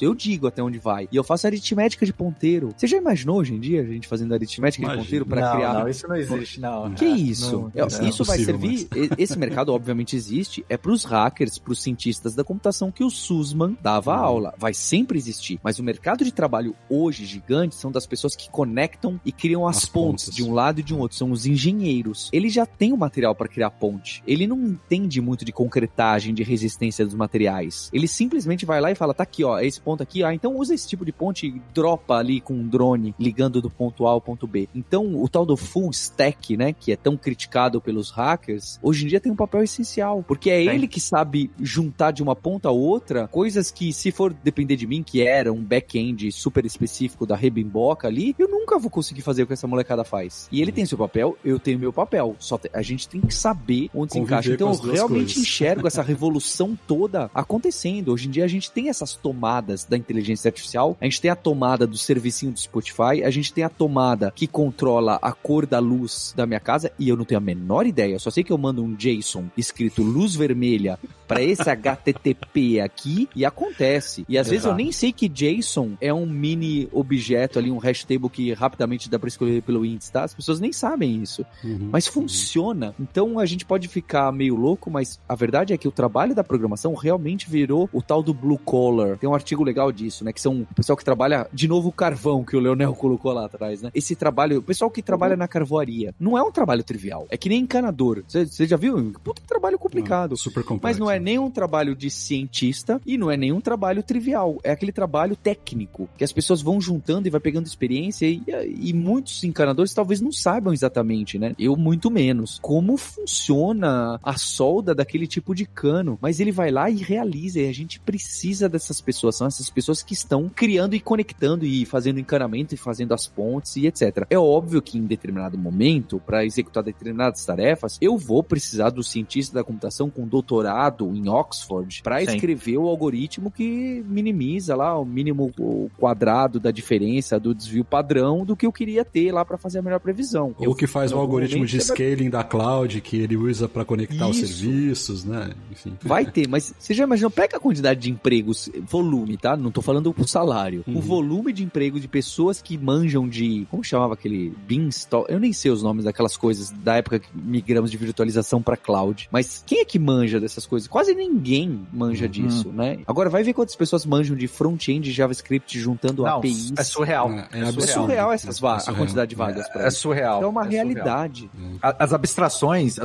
eu digo até onde vai. E eu faço aritmética de ponteiro. Você já imaginou hoje em dia a gente fazendo aritmética de ponteiro pra criar? Não, isso não existe, não. Que isso? Isso vai servir, esse mercado obviamente existe, é pros hackers, pros cientistas da computação que o Sussman dava aula. Vai sempre existir. Mas o mercado de trabalho hoje gigante são das pessoas que conectam e criam as pontes de um lado e de um outro. São os engenheiros. Ele já tem o material para criar ponte. Ele não entende muito de concretagem, de resistência dos materiais. Ele simplesmente vai lá e fala, tá aqui, ó, esse ponto aqui, então usa esse tipo de ponte e dropa ali com um drone ligando do ponto A ao ponto B. Então, o tal do full stack, né, que é tão criticado pelos hackers, hoje em dia tem um papel essencial, porque é ele que sabe juntar de uma ponta a outra coisas que, se for depender de mim, que era um back-end super específico da rebimboca ali, eu nunca vou conseguir fazer o que essa molecada faz. E ele tem seu papel, eu tenho meu papel. Só a gente tem que saber onde se encaixa. Então, eu realmente enxergo essa revolução toda acontecendo. Hoje em dia, a gente tem essas tomadas da inteligência artificial, a gente tem a tomada do servicinho do Spotify, a gente tem a tomada que controla a cor da luz da minha casa, e eu não tenho a menor ideia. Eu só sei que eu mando um JSON escrito luz vermelha pra esse HTTP aqui e acontece. E às vezes eu nem sei que JSON é um mini objeto ali, um hash table que rapidamente dá pra escolher pelo índice, tá? As pessoas nem sabem isso. Mas funciona. Então a gente pode ficar meio louco, mas a verdade é que o trabalho da programação realmente virou o tal do blue collar. Tem um artigo legal disso, né? Que são o pessoal que trabalha, de novo, o carvão que o Leonel colocou lá atrás, né? Esse trabalho, o pessoal que trabalha na carvoaria, não é um trabalho trivial. É que nem encanador. Você já viu? Puta trabalho complicado. Super complexo. Mas não é nem um trabalho de cientista e não é nem um trabalho trivial. É aquele trabalho técnico, que as pessoas vão juntando e vai pegando experiência e muitos encanadores talvez não saibam exatamente, né? Eu muito menos. Como funciona a solda daquele tipo de cano. Mas ele vai lá e realiza, e a gente precisa dessas pessoas. São essas pessoas que estão criando e conectando e fazendo encanamento e fazendo as pontes e etc. É óbvio que em determinado momento, para executar determinadas tarefas, eu vou precisar do cientista da computação com doutorado em Oxford para escrever o algoritmo que minimiza lá o mínimo quadrado da diferença do desvio padrão do que eu queria ter lá para fazer a melhor previsão. Ou que faz o algoritmo de scaling da cloud que ele usa para conectar os serviços, né? Enfim. Vai ter, mas você já imaginou, pega a quantidade de empregos, volume, tá? Não tô falando o salário. O volume de emprego de pessoas que manjam de, como chamava aquele Beanstalk? Eu nem sei os nomes daquelas coisas da época que migramos de virtualização para cloud. Mas quem é que manja dessas coisas? Quase ninguém manja disso, né? Agora vai ver quantas pessoas manjam de front-end de JavaScript juntando APIs. É surreal. É surreal a quantidade de vagas para isso. É surreal. Então é uma realidade. As abstrações,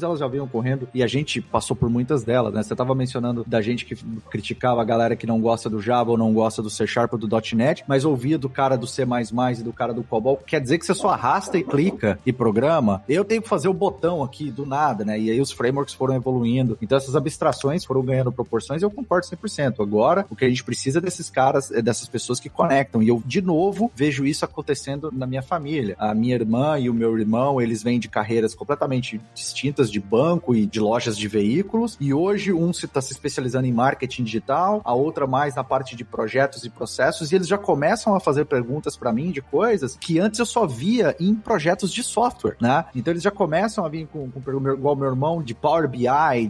elas já vinham correndo e a gente passou por muitas delas, né? Você tava mencionando da gente que criticava a galera que não gosta do Java ou não gosta do C# ou do .NET, mas ouvia do cara do C++ e do cara do COBOL. Quer dizer que você só arrasta e clica e programa. Eu tenho que fazer o botão aqui do nada, né? E aí os frameworks foram evoluindo. Então essas abstrações foram ganhando proporções e eu concordo 100%. Agora, o que a gente precisa desses caras, é dessas pessoas que conectam. E eu, de novo, vejo isso acontecendo na minha família. A minha irmã e o meu irmão, eles vêm de carreiras completamente distintas de banco e de lojas de veículos. E hoje um está se especializando em marketing digital, a outra mais na parte de projetos e processos. E eles já começam a fazer perguntas para mim de coisas que antes eu só via em projetos de software, né? Então eles já começam a vir com igual meu irmão, de Power BI,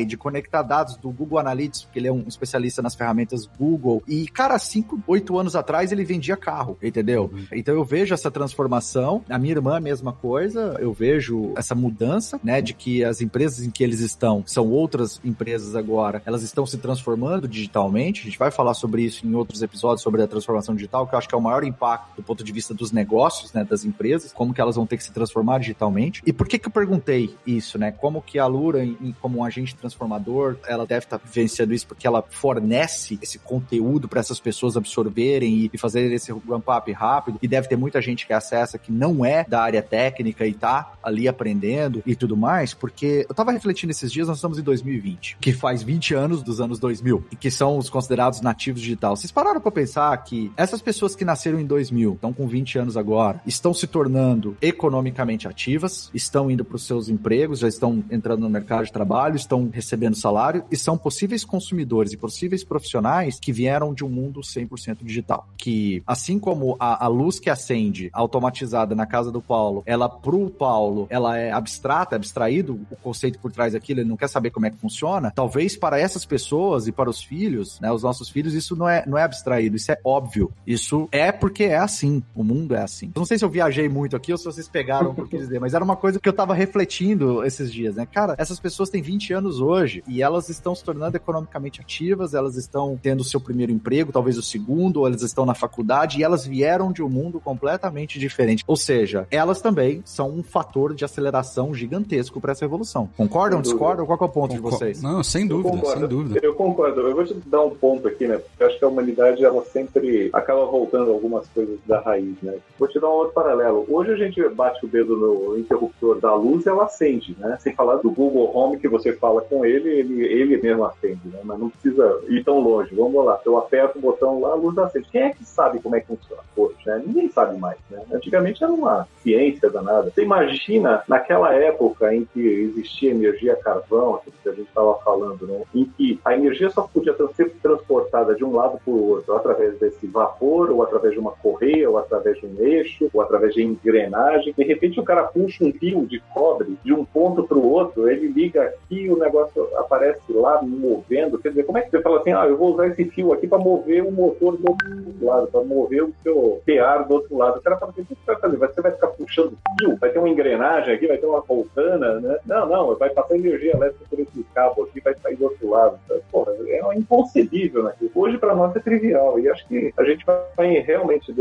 de conectar dados do Google Analytics, porque ele é um especialista nas ferramentas Google. E, cara, 5, 8 anos atrás ele vendia carro, entendeu? Então eu vejo essa transformação. A minha irmã, a mesma coisa. Eu vejo essa mudança, né, de que as empresas em que eles estão são outras empresas agora. Elas estão se transformando digitalmente. A gente vai falar sobre isso em outros episódios, sobre a transformação digital, que eu acho que é o maior impacto do ponto de vista dos negócios, né, das empresas, como que elas vão ter que se transformar digitalmente. E por que eu perguntei isso, né? Como que a Alura, como um agente transformador, ela deve estar vivenciando isso porque ela fornece esse conteúdo para essas pessoas absorverem e fazer esse ramp-up rápido, e deve ter muita gente que acessa que não é da área técnica e tá ali aprendendo e tudo mais, porque eu tava refletindo esses dias, nós estamos em 2020, que faz 20 anos dos anos 2000, e que são os considerados nativos digital. Vocês pararam pra pensar que essas pessoas que nasceram em 2000, estão com 20 anos agora, estão se tornando economicamente ativas, estão indo pros seus empregos, já estão entrando no mercado de trabalho, estão recebendo salário e são possíveis consumidores e possíveis profissionais que vieram de um mundo 100% digital. Que, assim como a luz que acende automatizada na casa do Paulo, ela pro Paulo, ela é abstrata, é abstraído o conceito por trás daquilo, ele não quer saber como é que funciona, talvez para essas pessoas e para os filhos, né, os nossos filhos, isso não é abstraído, isso é óbvio. Isso é porque é assim, o mundo é assim. Não sei se eu viajei muito aqui ou se vocês pegaram o que eu quis dizer, mas era uma coisa que eu tava refletindo esses dias, né? Cara, essas pessoas têm 20 anos hoje e elas estão se tornando economicamente ativas, elas estão tendo o seu primeiro emprego, talvez o segundo, ou elas estão na faculdade e elas vieram de um mundo completamente diferente. Ou seja, elas também são um fator de aceleração gigantesco para essa revolução. Concordam, discordam? Qual que é o ponto de vocês? Não, sem dúvida, sem dúvida. Eu concordo. Eu vou te dar um ponto aqui, né? Porque eu acho que a humanidade, ela sempre acaba voltando algumas coisas da raiz, né? Vou te dar um outro paralelo. Hoje a gente bate o dedo no interruptor da luz e ela acende, né? Sem falar do Google Home, que você fala com ele mesmo acende, né? Mas não precisa ir tão longe. Vamos lá. Eu aperto o botão lá, a luz acende. Quem é que sabe como é que funciona hoje, né? Ninguém sabe mais, né? Antigamente era uma ciência danada. Você imagina naquela época em que existia energia carvão, aquilo que a gente estava falando, né? Em que a energia só podia ser transportada de um lado para o outro através desse vapor, ou através de uma correia, ou através de um eixo, ou através de engrenagem. De repente o cara puxa um fio de cobre de um ponto para o outro, ele liga aqui, o negócio negócio aparece lá movendo, quer dizer, como é que você fala assim, eu vou usar esse fio aqui para mover o motor do outro lado, para mover o seu PA do outro lado. O cara fala assim, o que você vai fazer? Você vai ficar puxando fio? Vai ter uma engrenagem aqui, vai ter uma voltana, né? Não, vai passar energia elétrica por esse cabo aqui, vai sair do outro lado. Porra, é inconcebível, né? Hoje para nós é trivial, e acho que a gente vai realmente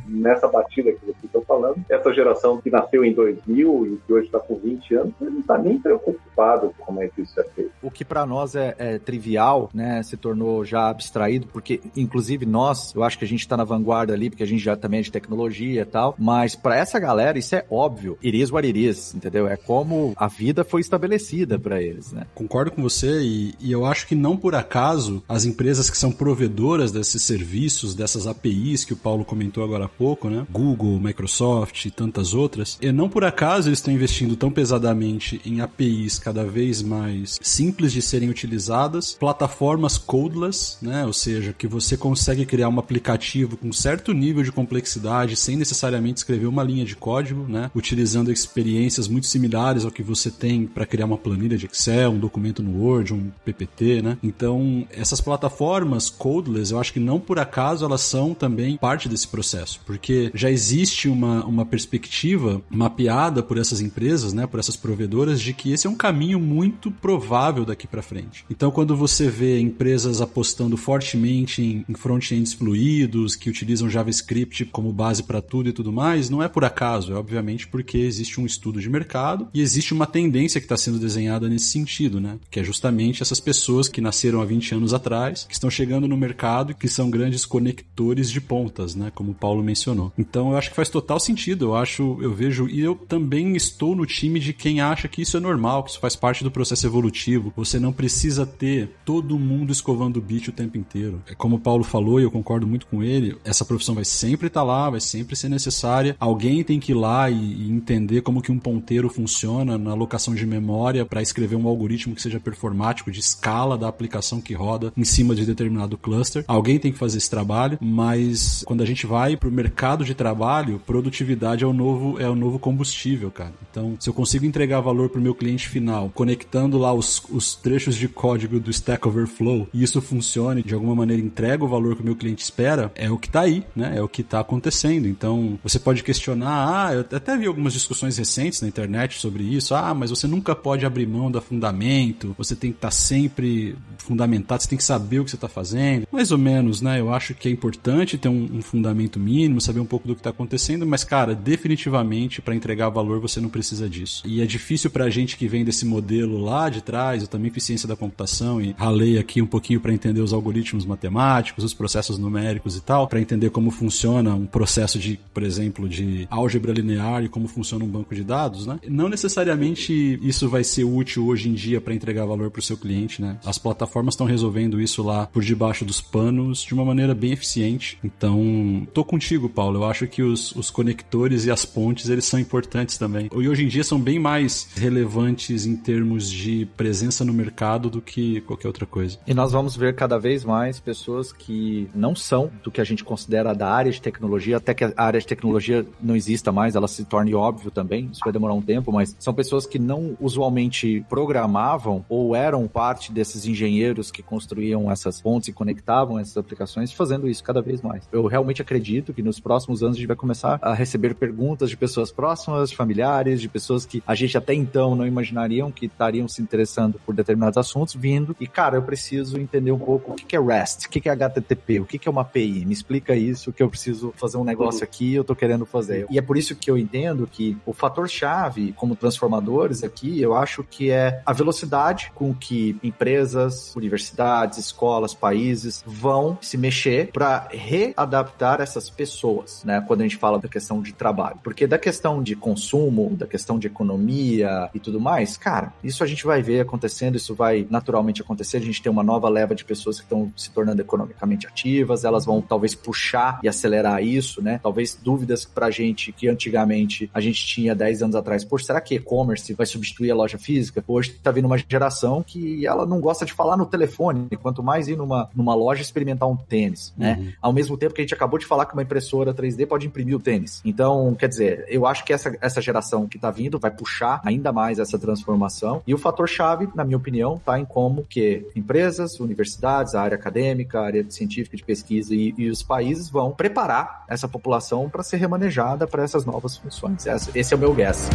nessa batida que vocês estão falando, essa geração que nasceu em 2000 e que hoje está com 20 anos, ele não está nem preocupado com como é que isso é feito. O que para nós é trivial, né, se tornou já abstraído, porque inclusive eu acho que a gente está na vanguarda ali, porque a gente já também é de tecnologia e tal, mas para essa galera isso é óbvio, it is what it is, entendeu? É como a vida foi estabelecida para eles, né? Concordo com você e eu acho que não por acaso as empresas que são provedoras desses serviços, dessas APIs que o Paulo comentou agora há pouco, né? Google, Microsoft e tantas outras, e não por acaso eles estão investindo tão pesadamente em APIs cada vez mais simples de serem utilizadas, plataformas codeless, né? Ou seja, que você consegue criar um aplicativo com certo nível de complexidade sem necessariamente escrever uma linha de código, né? Utilizando experiências muito similares ao que você tem para criar uma planilha de Excel, um documento no Word, um PPT, né? Então, essas plataformas codeless, eu acho que não por acaso elas são também parte desse processo, porque já existe uma perspectiva mapeada por essas empresas, né? Por essas provedoras, de que esse é um caminho muito provável daqui para frente. Então, quando você vê empresas apostando fortemente em front-ends fluidos, que utilizam JavaScript como base para tudo e tudo mais, não é por acaso, é obviamente porque existe um estudo de mercado e existe uma tendência que está sendo desenhada nesse sentido, né? Que é justamente essas pessoas que nasceram há 20 anos atrás, que estão chegando no mercado e que são grandes conectores de pontas, né? Como o Paulo mencionou. Então, eu acho que faz total sentido, eu vejo, e eu também estou no time de quem acha que isso é normal, que isso faz parte do processo evolutivo. Você não precisa ter todo mundo escovando o bicho o tempo inteiro. É como o Paulo falou, e eu concordo muito com ele, essa profissão vai sempre estar lá, vai sempre ser necessária. Alguém tem que ir lá e entender como que um ponteiro funciona na alocação de memória para escrever um algoritmo que seja performático, de escala da aplicação que roda em cima de determinado cluster. Alguém tem que fazer esse trabalho, mas quando a gente vai para o mercado de trabalho, produtividade é o novo combustível, cara. Então, se eu consigo entregar valor para o meu cliente final, conectando lá os trechos de código do Stack Overflow, e isso funcione, de alguma maneira entrega o valor que o meu cliente espera, é o que está aí, né? É o que está acontecendo. Então, você pode questionar, eu até vi algumas discussões recentes na internet sobre isso, mas você nunca pode abrir mão do fundamento, você tem que estar sempre fundamentado, você tem que saber o que você está fazendo. Mais ou menos, né? Eu acho que é importante ter um fundamento mínimo, saber um pouco do que está acontecendo, mas, cara, definitivamente, para entregar valor, você não precisa disso. E é difícil pra gente que vem desse modelo lá de trás, eu também fiz ciência da computação e ralei aqui um pouquinho para entender os algoritmos matemáticos, os processos numéricos e tal, para entender como funciona um processo de, por exemplo, de álgebra linear e como funciona um banco de dados, né? Não necessariamente isso vai ser útil hoje em dia para entregar valor para o seu cliente, né? As plataformas estão resolvendo isso lá por debaixo dos panos de uma maneira bem eficiente. Então, tô contigo, Paulo. Eu acho que os conectores e as pontes, eles são importantes também. E hoje em dia são bem mais relevantes em termos de presença no mercado do que qualquer outra coisa. E nós vamos ver cada vez mais pessoas que não são do que a gente considera da área de tecnologia, até que a área de tecnologia não exista mais, ela se torne óbvio também, isso vai demorar um tempo, mas são pessoas que não usualmente programavam ou eram parte desses engenheiros que construíam essas pontes e conectavam essas aplicações, fazendo isso cada vez mais. Eu realmente acredito que nos próximos anos a gente vai começar a receber perguntas de pessoas próximas, familiares, de pessoas que a gente até então não imaginariam que estariam se interessando por determinados assuntos, vindo e, cara, eu preciso entender um pouco o que é REST, o que é HTTP, o que é uma API, me explica isso, que eu preciso fazer um negócio aqui, eu tô querendo fazer. E é por isso que eu entendo que o fator-chave como transformadores aqui, eu acho que é a velocidade com que empresas, universidades, escolas, países vão se mexer para readaptar essas pessoas, né, quando a gente fala da questão de trabalho. Porque da questão de consumo, da questão de economia e tudo mais, cara, isso a gente vai ver acontecendo, isso vai naturalmente acontecer, a gente tem uma nova leva de pessoas que estão se tornando economicamente ativas, elas vão talvez puxar e acelerar isso, né? Talvez dúvidas pra gente que antigamente a gente tinha 10 anos atrás, poxa, será que e-commerce vai substituir a loja física? Hoje tá vindo uma geração que ela não gosta de falar no telefone, quanto mais ir numa loja experimentar um tênis, né? Ao mesmo tempo que a gente acabou de falar que uma impressora 3D pode imprimir o tênis. Então, quer dizer, eu acho que essa geração que tá vindo vai puxar ainda mais essa transformação, e o fator fator-chave, na minha opinião, está em como que empresas, universidades, a área acadêmica, a área científica de pesquisa e os países vão preparar essa população para ser remanejada para essas novas funções. Esse é o meu guess.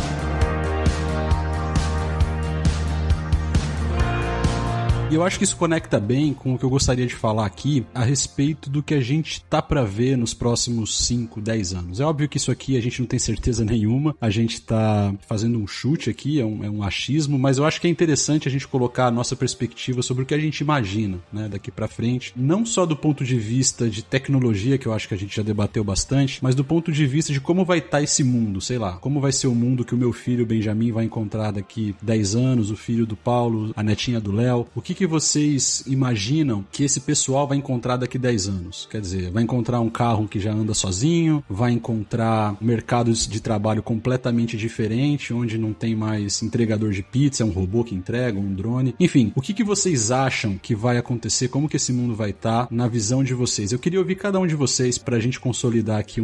E eu acho que isso conecta bem com o que eu gostaria de falar aqui a respeito do que a gente tá para ver nos próximos 5, 10 anos. É óbvio que isso aqui a gente não tem certeza nenhuma, a gente tá fazendo um chute aqui, é um achismo, mas eu acho que é interessante a gente colocar a nossa perspectiva sobre o que a gente imagina, né, daqui para frente, não só do ponto de vista de tecnologia, que eu acho que a gente já debateu bastante, mas do ponto de vista de como vai estar esse mundo, sei lá, como vai ser o mundo que o meu filho Benjamin vai encontrar daqui 10 anos, o filho do Paulo, a netinha do Léo. O que vocês imaginam que esse pessoal vai encontrar daqui 10 anos? Quer dizer, vai encontrar um carro que já anda sozinho, vai encontrar mercados de trabalho completamente diferente, onde não tem mais entregador de pizza, é um robô que entrega, um drone. Enfim, o que vocês acham que vai acontecer? Como que esse mundo vai estar na visão de vocês? Eu queria ouvir cada um de vocês pra gente consolidar aqui,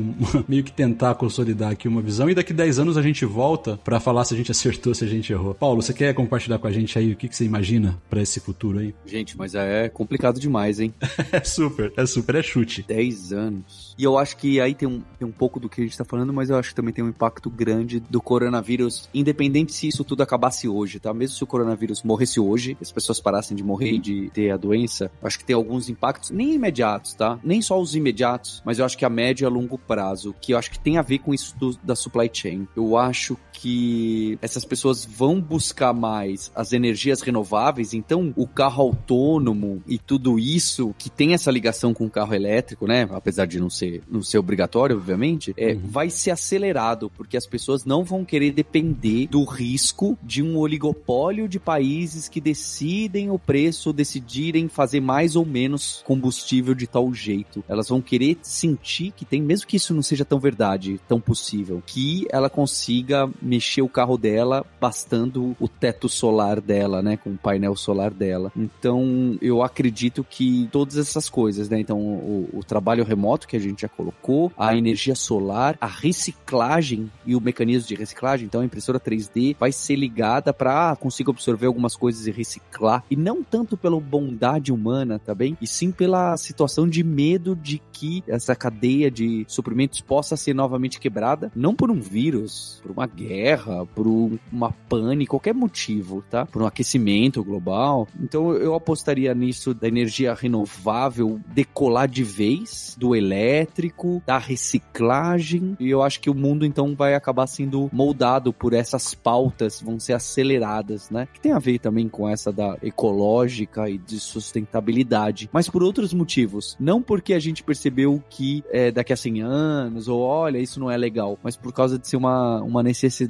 meio que tentar consolidar aqui uma visão, e daqui 10 anos a gente volta pra falar se a gente acertou, se a gente errou. Paulo, você quer compartilhar com a gente aí o que você imagina pra esse futuro aí? Gente, mas é complicado demais, hein? É chute. 10 anos. E eu acho que aí tem um pouco do que a gente tá falando, mas eu acho que também tem um impacto grande do coronavírus, independente se isso tudo acabasse hoje, tá? Mesmo se o coronavírus morresse hoje, as pessoas parassem de morrer e de ter a doença, eu acho que tem alguns impactos, nem imediatos, tá? Nem só os imediatos, mas eu acho que a médio e a longo prazo, que eu acho que tem a ver com isso da supply chain. Eu acho que essas pessoas vão buscar mais as energias renováveis, então o carro autônomo e tudo isso que tem essa ligação com o carro elétrico, né, apesar de não ser obrigatório, obviamente, vai ser acelerado, porque as pessoas não vão querer depender do risco de um oligopólio de países que decidem o preço, decidirem fazer mais ou menos combustível de tal jeito. Elas vão querer sentir que tem, mesmo que isso não seja tão verdade, tão possível, que ela consiga mexer o carro dela bastando o teto solar dela, né, com o painel solar dela. Então, eu acredito que todas essas coisas, né, então o trabalho remoto que a gente já colocou, a energia solar, a reciclagem e o mecanismo de reciclagem, então a impressora 3D vai ser ligada para conseguir absorver algumas coisas e reciclar, e não tanto pela bondade humana, tá bem? E sim pela situação de medo de que essa cadeia de suprimentos possa ser novamente quebrada, não por um vírus, por uma guerra, por uma pane, qualquer motivo, tá? Por um aquecimento global. Então eu apostaria nisso da energia renovável decolar de vez, do elétrico, da reciclagem, e eu acho que o mundo então vai acabar sendo moldado por essas pautas, vão ser aceleradas, né? Que tem a ver também com essa da ecológica e de sustentabilidade, mas por outros motivos, não porque a gente percebeu que daqui a 100 anos, ou olha, isso não é legal, mas por causa de ser uma necessidade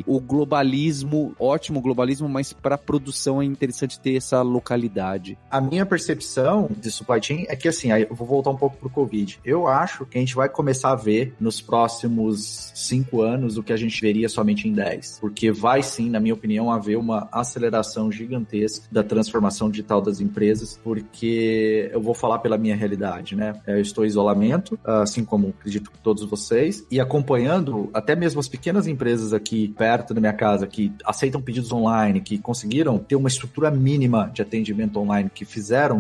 o globalismo, ótimo globalismo, mas para produção é interessante ter essa localidade. A minha percepção de supply chain é que, assim, aí eu vou voltar um pouco pro Covid. Eu acho que a gente vai começar a ver nos próximos 5 anos o que a gente veria somente em 10. Porque vai sim, na minha opinião, haver uma aceleração gigantesca da transformação digital das empresas, porque eu vou falar pela minha realidade, né? Eu estou em isolamento, assim como acredito que todos vocês, e acompanhando até mesmo as pequenas empresas aqui perto da minha casa que aceitam pedidos online, que conseguiram ter uma estrutura mínima de atendimento online, que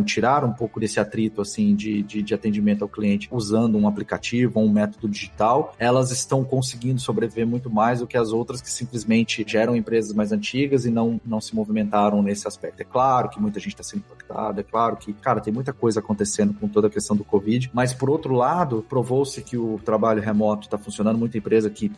tiraram um pouco desse atrito assim de atendimento ao cliente usando um aplicativo ou um método digital, elas estão conseguindo sobreviver muito mais do que as outras que simplesmente geram empresas mais antigas e não se movimentaram nesse aspecto. É claro que muita gente está sendo impactada, é claro que, cara, tem muita coisa acontecendo com toda a questão do Covid, mas por outro lado, provou-se que o trabalho remoto está funcionando. Muita empresa que,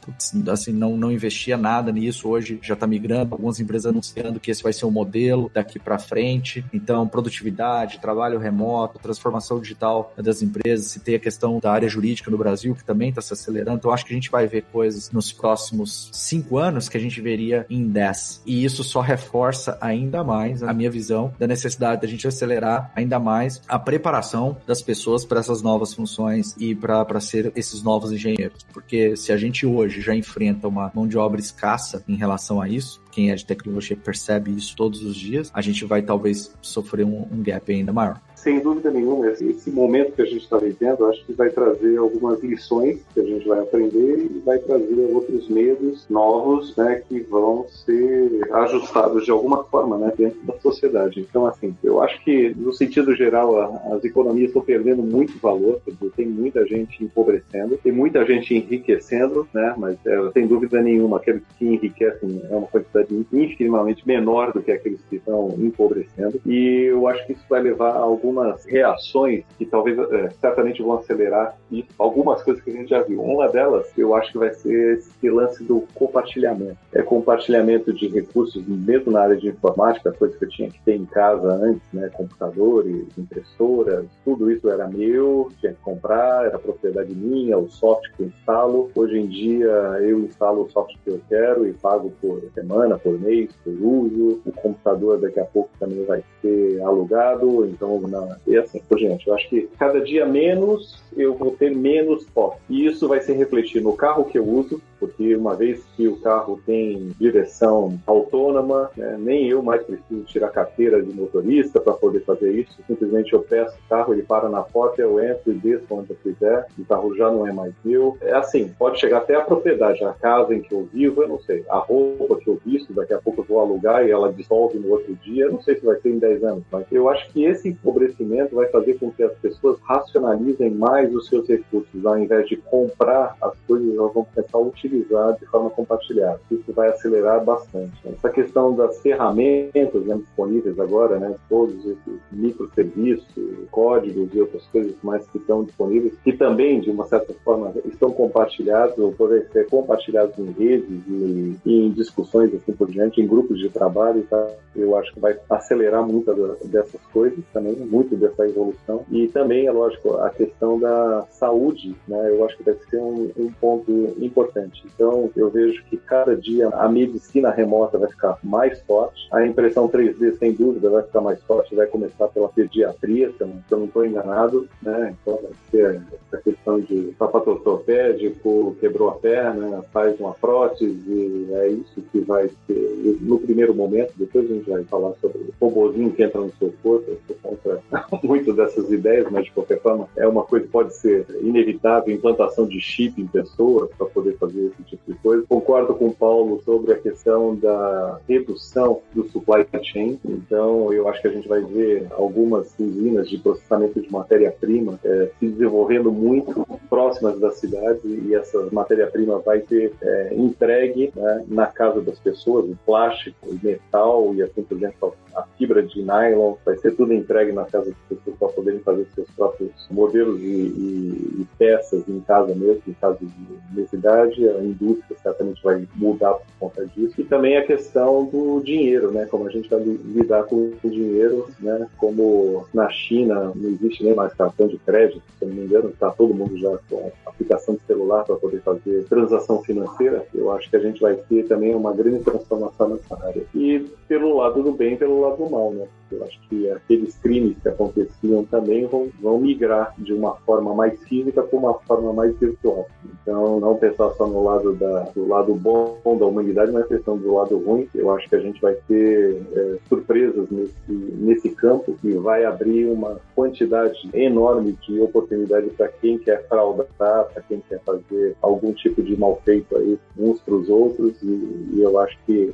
assim, não investia nada nisso, hoje já está migrando, algumas empresas anunciando que esse vai ser o modelo daqui para frente. Então, produtividade, trabalho remoto, transformação digital das empresas, se tem a questão da área jurídica no Brasil, que também está se acelerando. Então, acho que a gente vai ver coisas nos próximos 5 anos que a gente veria em 10. E isso só reforça ainda mais a minha visão da necessidade da gente acelerar ainda mais a preparação das pessoas para essas novas funções e para ser esses novos engenheiros. Porque se a gente hoje já enfrenta uma mão de obra escassa em relação a isso, quem é de tecnologia percebe isso todos os dias, a gente vai talvez sofrer um gap ainda maior. sem dúvida nenhuma, esse momento que a gente está vivendo, acho que vai trazer algumas lições que a gente vai aprender e vai trazer outros medos novos, né, que vão ser ajustados de alguma forma, né, dentro da sociedade. Então, assim, eu acho que, no sentido geral, as economias estão perdendo muito valor, porque tem muita gente empobrecendo, tem muita gente enriquecendo, né, mas sem dúvida nenhuma, aqueles que enriquecem é uma quantidade infinitamente menor do que aqueles que estão empobrecendo. E eu acho que isso vai levar a algumas reações que talvez certamente vão acelerar isso. Algumas coisas que a gente já viu. Uma delas, eu acho que vai ser esse lance do compartilhamento. Compartilhamento de recursos, mesmo na área de informática, coisa que eu tinha que ter em casa antes, né? Computadores, impressoras, tudo isso era meu, tinha que comprar, era propriedade minha, o software que eu instalo. Hoje em dia, eu instalo o software que eu quero e pago por semana, por mês, por uso. O computador daqui a pouco também vai ser alugado, então, e assim, por gente, eu acho que cada dia menos eu vou ter menos posse. E isso vai se refletir no carro que eu uso, porque uma vez que o carro tem direção autônoma, né, nem eu mais preciso tirar carteira de motorista para poder fazer isso. Simplesmente eu peço o carro, ele para na porta, eu entro e desço onde eu quiser, o carro já não é mais meu. É assim, pode chegar até a propriedade, a casa em que eu vivo, eu não sei, a roupa que eu visto, daqui a pouco eu vou alugar e ela dissolve no outro dia, eu não sei se vai ser em 10 anos, mas eu acho que esse empobrecimento vai fazer com que as pessoas racionalizem mais os seus recursos, ao invés de comprar as coisas, elas vão começar a utilizar de forma compartilhada. Isso vai acelerar bastante. Essa questão das ferramentas, né, disponíveis agora, né, todos esses microserviços, códigos e outras coisas mais que estão disponíveis, que também, de uma certa forma, estão compartilhados ou podem ser compartilhados em redes e em discussões assim por diante, em grupos de trabalho, tá? Eu acho que vai acelerar muito dessas coisas também, muito dessa evolução. E também, é lógico, a questão da saúde, né, eu acho que deve ser um ponto importante. Então, eu vejo que cada dia a medicina remota vai ficar mais forte, a impressão 3D, sem dúvida, vai ficar mais forte, vai começar pela pediatria, se eu não estou enganado, né, então vai ser essa questão de sapato ortopédico, quebrou a perna, faz uma prótese, é isso que vai ser no primeiro momento. Depois a gente vai falar sobre o robozinho que entra no seu corpo. Eu sou contra muito dessas ideias, mas de qualquer forma é uma coisa que pode ser inevitável, implantação de chip em pessoas para poder fazer esse tipo de coisa. Concordo com o Paulo sobre a questão da redução do supply chain. Então eu acho que a gente vai ver algumas usinas de processamento de matéria-prima se desenvolvendo muito próximas das cidades, e essa matéria-prima vai ser entregue, né, na casa das pessoas. O plástico, o metal e assim por diante, a fibra de nylon, vai ser tudo entregue na casa das pessoas para poderem fazer seus próprios modelos e peças em casa mesmo, em caso de necessidade. A indústria certamente vai mudar por conta disso. E também a questão do dinheiro, né, como a gente vai lidar com o dinheiro, né, como na China não existe nem mais cartão de crédito, se eu não me engano, está todo mundo já com aplicação de celular para poder fazer transação financeira. Eu acho que a gente vai ter também uma grande transformação nessa área. E pelo lado do bem e pelo lado do mal, né? Eu acho que aqueles crimes que aconteciam também vão migrar de uma forma mais física para uma forma mais virtual. Então, não pensar só no lado do lado bom da humanidade, mas pensando do lado ruim. Eu acho que a gente vai ter surpresas nesse campo, que vai abrir uma quantidade enorme de oportunidade para quem quer fraudar, para quem quer fazer algum tipo de mal feito aí uns para os outros, e eu acho que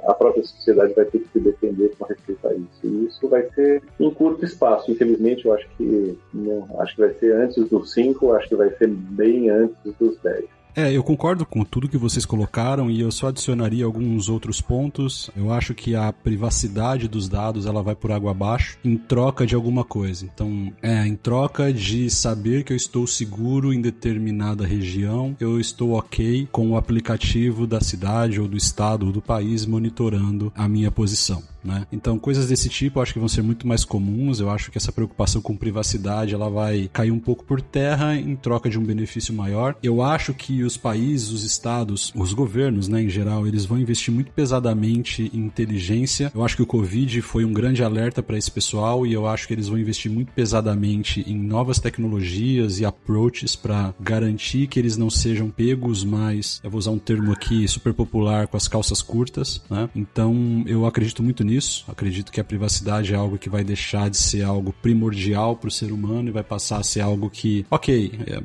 a própria sociedade vai ter que se defender com respeito a isso. E isso vai ser em curto espaço. Infelizmente, eu acho que vai ser antes dos 5, acho que vai ser bem antes dos 10. Eu concordo com tudo que vocês colocaram e eu só adicionaria alguns outros pontos. Eu acho que a privacidade dos dados, ela vai por água abaixo em troca de alguma coisa. Então, em troca de saber que eu estou seguro em determinada região, eu estou ok com o aplicativo da cidade ou do estado ou do país monitorando a minha posição, né? Então, coisas desse tipo eu acho que vão ser muito mais comuns. Eu acho que essa preocupação com privacidade, ela vai cair um pouco por terra em troca de um benefício maior. Eu acho que os países, os estados, os governos, né, em geral, eles vão investir muito pesadamente em inteligência. Eu acho que o Covid foi um grande alerta para esse pessoal e eu acho que eles vão investir muito pesadamente em novas tecnologias e approaches para garantir que eles não sejam pegos mais, eu vou usar um termo aqui super popular, com as calças curtas, né? Então, eu acredito muito nisso. nisso. Acredito que a privacidade é algo que vai deixar de ser algo primordial para o ser humano e vai passar a ser algo que,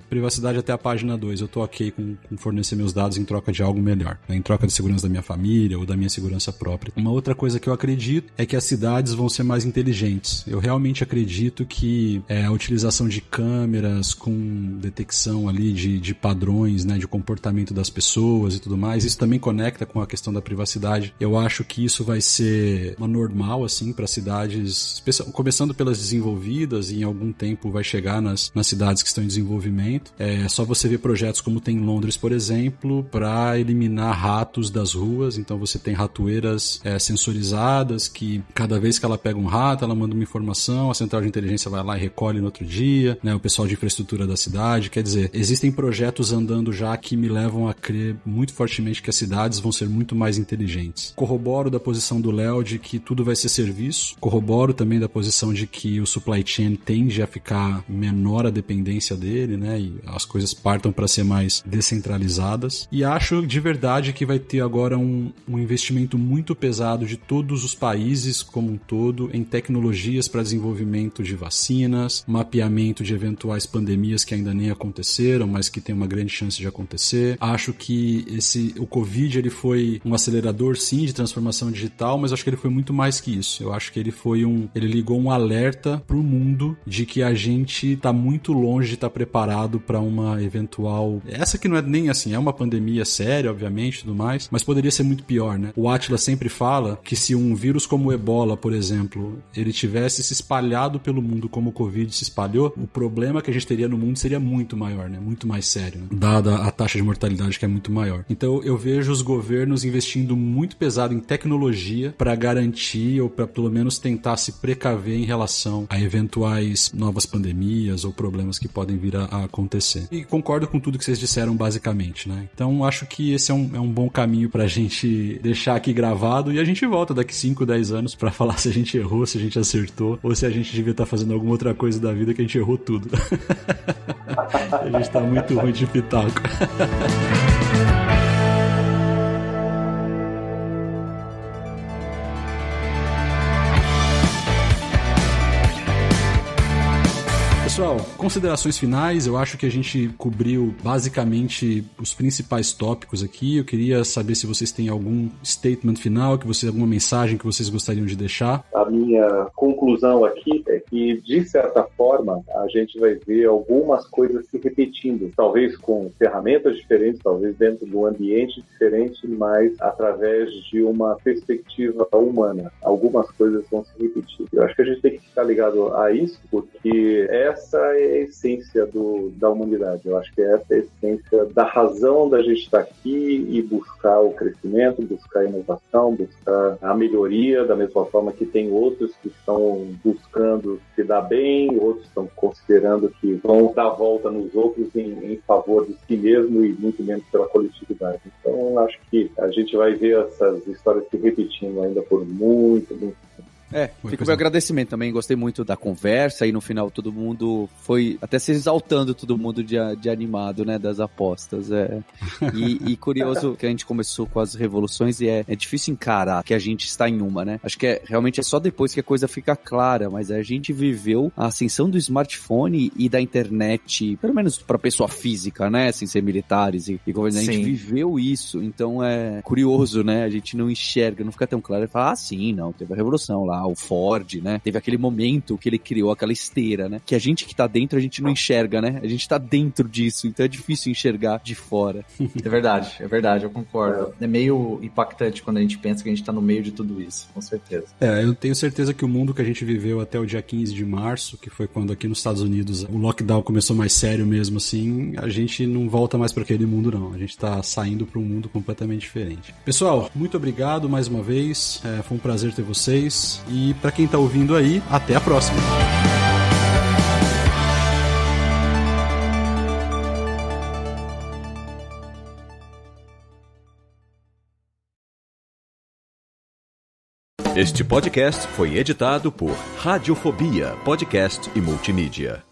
privacidade até a página 2, eu tô ok com fornecer meus dados em troca de algo melhor, né? Em troca de segurança da minha família ou da minha segurança própria. Uma outra coisa que eu acredito é que as cidades vão ser mais inteligentes. Eu realmente acredito que a utilização de câmeras com detecção ali de padrões, né, de comportamento das pessoas e tudo mais, isso também conecta com a questão da privacidade. Eu acho que isso vai ser uma normal, assim, para cidades, começando pelas desenvolvidas e em algum tempo vai chegar nas cidades que estão em desenvolvimento. É só você ver projetos como tem em Londres, por exemplo, para eliminar ratos das ruas. Então você tem ratoeiras sensorizadas que cada vez que ela pega um rato, ela manda uma informação, a central de inteligência vai lá e recolhe no outro dia, né? O pessoal de infraestrutura da cidade. Quer dizer, existem projetos andando já que me levam a crer muito fortemente que as cidades vão ser muito mais inteligentes. Corroboro da posição do Léo de que tudo vai ser serviço. Corroboro também da posição de que o supply chain tende a ficar menor a dependência dele, né? E as coisas partam para ser mais descentralizadas. E acho de verdade que vai ter agora um investimento muito pesado de todos os países como um todo em tecnologias para desenvolvimento de vacinas, mapeamento de eventuais pandemias que ainda nem aconteceram, mas que tem uma grande chance de acontecer. Acho que o Covid ele foi um acelerador, sim, de transformação digital, mas acho que ele foi muito mais que isso. Eu acho que ele ligou um alerta pro mundo de que a gente tá muito longe de estar preparado para uma eventual... Essa que não é nem assim, é uma pandemia séria, obviamente, e tudo mais, mas poderia ser muito pior, né? O Átila sempre fala que se um vírus como o Ebola, por exemplo, ele tivesse se espalhado pelo mundo como o Covid se espalhou, o problema que a gente teria no mundo seria muito maior, né? Muito mais sério, né? Dada a taxa de mortalidade que é muito maior. Então eu vejo os governos investindo muito pesado em tecnologia para garantir ou para pelo menos tentar se precaver em relação a eventuais novas pandemias ou problemas que podem vir a acontecer. E concordo com tudo que vocês disseram basicamente, né? Então acho que esse é um bom caminho pra gente deixar aqui gravado e a gente volta daqui 5, 10 anos pra falar se a gente errou, se a gente acertou ou se a gente devia estar fazendo alguma outra coisa da vida que a gente errou tudo. A gente tá muito ruim de pitaco. Pessoal, considerações finais. Eu acho que a gente cobriu basicamente os principais tópicos aqui. Eu queria saber se vocês têm algum statement final, alguma mensagem que vocês gostariam de deixar. A minha conclusão aqui é que, de certa forma, a gente vai ver algumas coisas se repetindo, talvez com ferramentas diferentes, talvez dentro de um ambiente diferente, mas através de uma perspectiva humana. Algumas coisas vão se repetir. Eu acho que a gente tem que ficar ligado a isso, porque essa é a essência da humanidade. Eu acho que essa é a essência da razão da gente estar aqui e buscar o crescimento, buscar a inovação, buscar a melhoria, da mesma forma que tem outros que estão buscando se dar bem, outros estão considerando que vão dar volta nos outros em favor de si mesmo e muito menos pela coletividade. Então, acho que a gente vai ver essas histórias se repetindo ainda por muito tempo. Fica o meu agradecimento também, gostei muito da conversa e no final todo mundo foi até se exaltando, todo mundo de animado, né, das apostas. E curioso que a gente começou com as revoluções e é difícil encarar que a gente está em uma, né? Acho que realmente é só depois que a coisa fica clara, mas a gente viveu a ascensão do smartphone e da internet, pelo menos para pessoa física, né, sem ser militares e governo, a gente viveu isso, então é curioso, né, a gente não enxerga, não fica tão claro, e fala, sim, não, teve a revolução lá, o Ford, né? Teve aquele momento que ele criou aquela esteira, né? Que a gente que tá dentro, a gente não enxerga, né? A gente tá dentro disso, então é difícil enxergar de fora. É verdade, eu concordo. É meio impactante quando a gente pensa que a gente tá no meio de tudo isso, com certeza. Eu tenho certeza que o mundo que a gente viveu até o dia 15 de março, que foi quando aqui nos Estados Unidos o lockdown começou mais sério mesmo, assim, a gente não volta mais para aquele mundo, não. A gente tá saindo para um mundo completamente diferente. Pessoal, muito obrigado mais uma vez. Foi um prazer ter vocês. E para quem tá ouvindo aí, até a próxima. Este podcast foi editado por Radiofobia, podcast e multimídia.